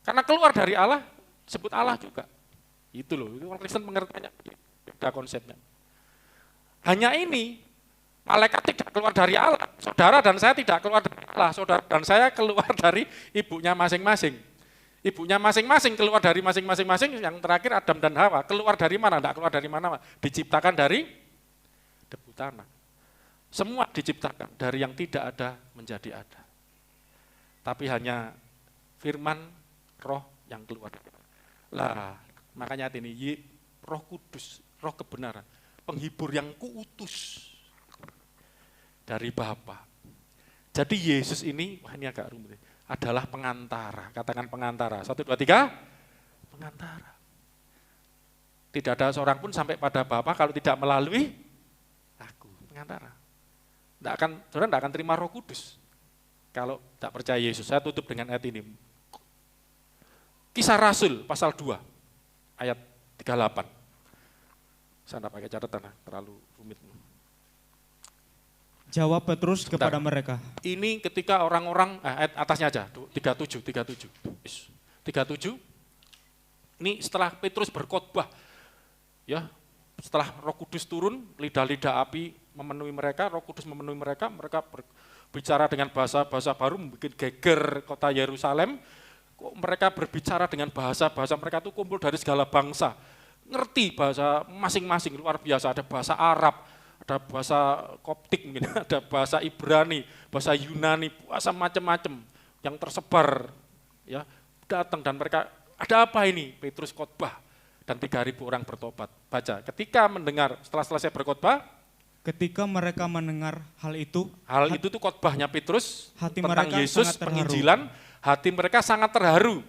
Karena keluar dari Allah, disebut Allah juga. Itu loh, itu orang Kristen pengertiannya, beda konsepnya. Hanya ini, malaikat tidak keluar dari Allah, saudara dan saya tidak keluar dari Allah, saudara dan saya keluar dari ibunya masing-masing. Ibunya masing-masing keluar dari masing-masing, yang terakhir Adam dan Hawa, keluar dari mana? Tidak keluar dari mana? Diciptakan dari debu tanah. Semua diciptakan dari yang tidak ada menjadi ada. Tapi hanya firman roh yang keluar. Lah, makanya ini Roh Kudus, Roh kebenaran, penghibur yang kuutus dari Bapa. Jadi Yesus ini, wah ini agak rumit, adalah pengantara. Katakan pengantara. 1, 2, 3, pengantara. Tidak ada seorang pun sampai pada Bapa kalau tidak melalui aku, pengantara. Saudara tidak akan terima Roh Kudus kalau tak percaya Yesus. Saya tutup dengan ayat ini. Kisah Rasul pasal 2 ayat 38. Saya tidak pakai catatan, terlalu rumit. Jawab Petrus kepada mereka. Ini ketika orang-orang, ayat atasnya aja, 37. 37. Ini setelah Petrus berkhotbah, ya, setelah Roh Kudus turun, lidah-lidah api memenuhi mereka, Roh Kudus memenuhi mereka, mereka berbicara dengan bahasa-bahasa baru, membuat geger kota Yerusalem. Kok mereka berbicara dengan bahasa-bahasa mereka itu kumpul dari segala bangsa, ngerti bahasa masing-masing, luar biasa. Ada bahasa Arab, ada bahasa Koptik, ada bahasa Ibrani, bahasa Yunani, bahasa macam-macam yang tersebar, ya, datang dan mereka, ada apa ini? Petrus khotbah dan 3.000 orang bertobat. Baca, ketika mendengar, setelah selesai berkhotbah, ketika mereka mendengar hal itu tuh khotbahnya Petrus hati tentang mereka Yesus, sangat terharu. penginjilan, hati mereka sangat terharu.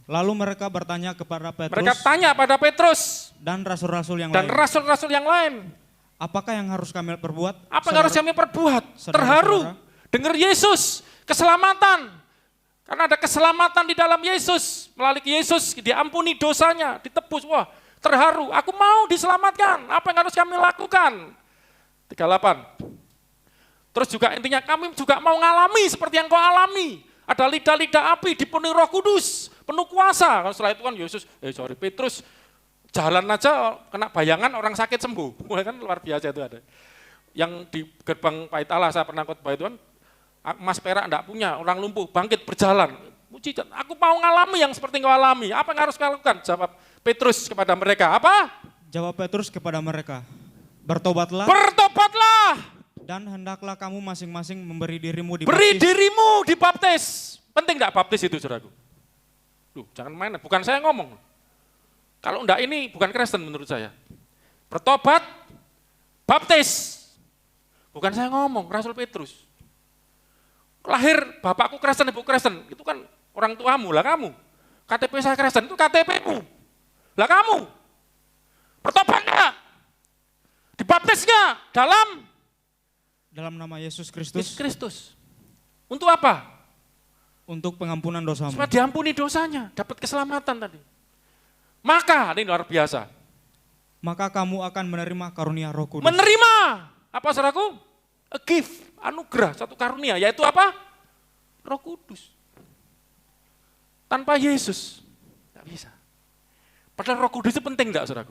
Lalu mereka bertanya kepada Petrus Mereka tanya pada Petrus dan rasul-rasul yang dan lain, rasul-rasul yang lain, apakah yang harus kami perbuat? apa yang harus kami perbuat? Saudara-saudara. Terharu, dengar Yesus, keselamatan. Karena ada keselamatan di dalam Yesus, melalui Yesus diampuni dosanya, ditebus. Wah, terharu, aku mau diselamatkan, apa yang harus kami lakukan? 38. Terus juga intinya kami juga mau ngalami seperti yang kau alami. Ada lidah-lidah api, dipenuhi Roh Kudus, penuh kuasa. Setelah itu kan Yesus, Petrus jalan aja kena bayangan orang sakit sembuh. Kan luar biasa itu ada. Yang di gerbang Bait Allah saya pernah khotbah itu kan, emas perak enggak punya, orang lumpuh bangkit berjalan. Mujizat, aku mau ngalami yang seperti yang kau alami. Apa yang harus kau lakukan? Jawab Petrus kepada mereka, apa? Jawab Petrus kepada mereka, bertobatlah dan hendaklah kamu masing-masing memberi dirimu dibaptis. Beri dirimu dibaptis. Penting enggak baptis itu, saudaraku? Duh, jangan main, bukan saya ngomong. Kalau enggak ini bukan Kristen menurut saya. Bertobat, baptis. Bukan saya ngomong, Rasul Petrus. Lahir bapakku Kristen, ibu Kristen, itu kan orang tuamu lah kamu. KTP saya Kristen, itu KTP-mu. Lah kamu, bertobat enggak? Dibaptis enggak? Dalam nama Yesus Yesus Kristus. Kristus. Untuk apa? Untuk pengampunan dosamu. Supaya diampuni dosanya, dapat keselamatan tadi. Maka, ini luar biasa. Maka kamu akan menerima karunia Roh Kudus. Menerima, apa saudaraku? A gift, anugerah, satu karunia, yaitu apa? Roh Kudus. Tanpa Yesus, tidak bisa. Padahal Roh Kudus itu penting enggak, saudaraku?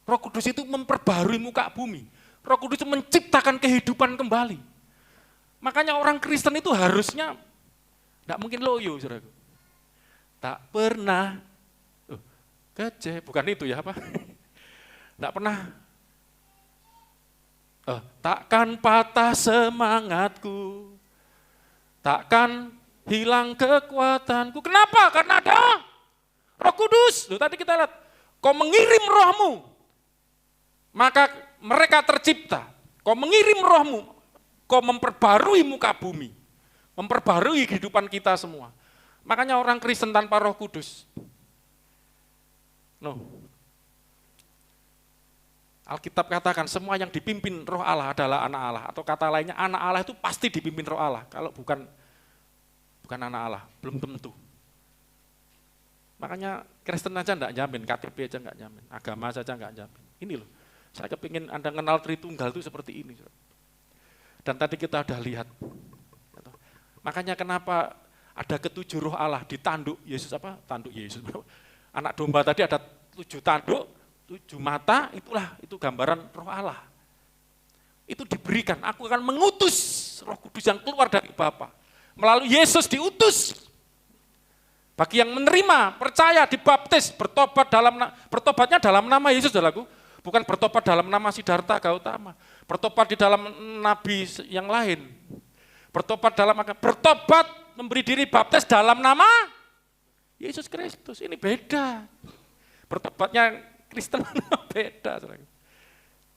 Roh Kudus itu memperbarui muka bumi. Roh Kudus itu menciptakan kehidupan kembali. Makanya orang Kristen itu harusnya enggak mungkin loyo, saudaraku. Tak pernah, gajah, bukan itu ya apa? Enggak pernah, takkan patah semangatku, takkan hilang kekuatanku. Kenapa? Karena ada Roh Kudus. Loh, tadi kita lihat, kau mengirim rohmu, maka mereka tercipta. Kau mengirim rohmu, kau memperbarui muka bumi, memperbarui kehidupan kita semua. Makanya orang Kristen tanpa Roh Kudus, Alkitab katakan semua yang dipimpin Roh Allah adalah anak Allah. Atau kata lainnya, anak Allah itu pasti dipimpin Roh Allah. Kalau bukan anak Allah, belum tentu. Makanya Kristen aja enggak jamin, KTP aja enggak jamin, agama saja enggak jamin. Ini loh, saya kepingin Anda kenal Tritunggal itu seperti ini. Dan tadi kita udah lihat. Makanya kenapa ada ketujuh roh Allah di tanduk Yesus apa? Tanduk Yesus. Anak domba tadi ada 7 tanduk, 7 mata, itu gambaran roh Allah. Itu diberikan, aku akan mengutus Roh Kudus yang keluar dari Bapa. Melalui Yesus diutus. Bagi yang menerima, percaya, dibaptis, bertobatnya dalam nama Yesus, saudaraku. Bukan bertobat dalam nama Siddhartha Gautama. Bertobat di dalam nabi yang lain. Bertobat memberi diri baptis dalam nama Yesus Kristus. Ini beda. Bertobatnya Kristen beda, saudaraku.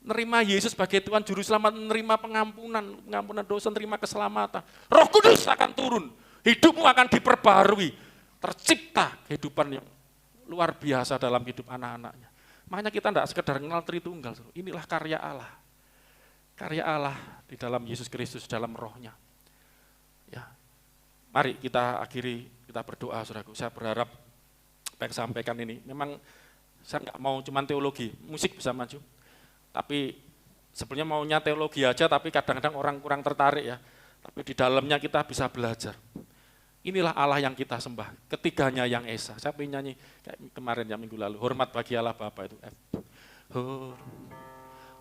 Nerima Yesus sebagai Tuhan Juru Selamat, menerima pengampunan dosa, menerima keselamatan. Roh Kudus akan turun, hidupmu akan diperbarui. Tercipta kehidupan yang luar biasa dalam hidup anak-anaknya. Makanya kita tidak sekedar mengenal Tritunggal, inilah karya Allah. Karya Allah di dalam Yesus Kristus, dalam rohnya. Ya. Mari kita akhiri, kita berdoa, saudaraku. Saya berharap apa yang saya sampaikan ini, memang saya nggak mau cuma teologi, musik bisa maju. Tapi sebenarnya maunya teologi aja, tapi kadang-kadang orang kurang tertarik ya. Tapi di dalamnya kita bisa belajar. Inilah Allah yang kita sembah, ketiganya yang esa. Saya pengen nyanyi kayak kemarin ya minggu lalu, hormat bagi Allah Bapa itu.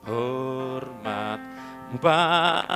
Hormat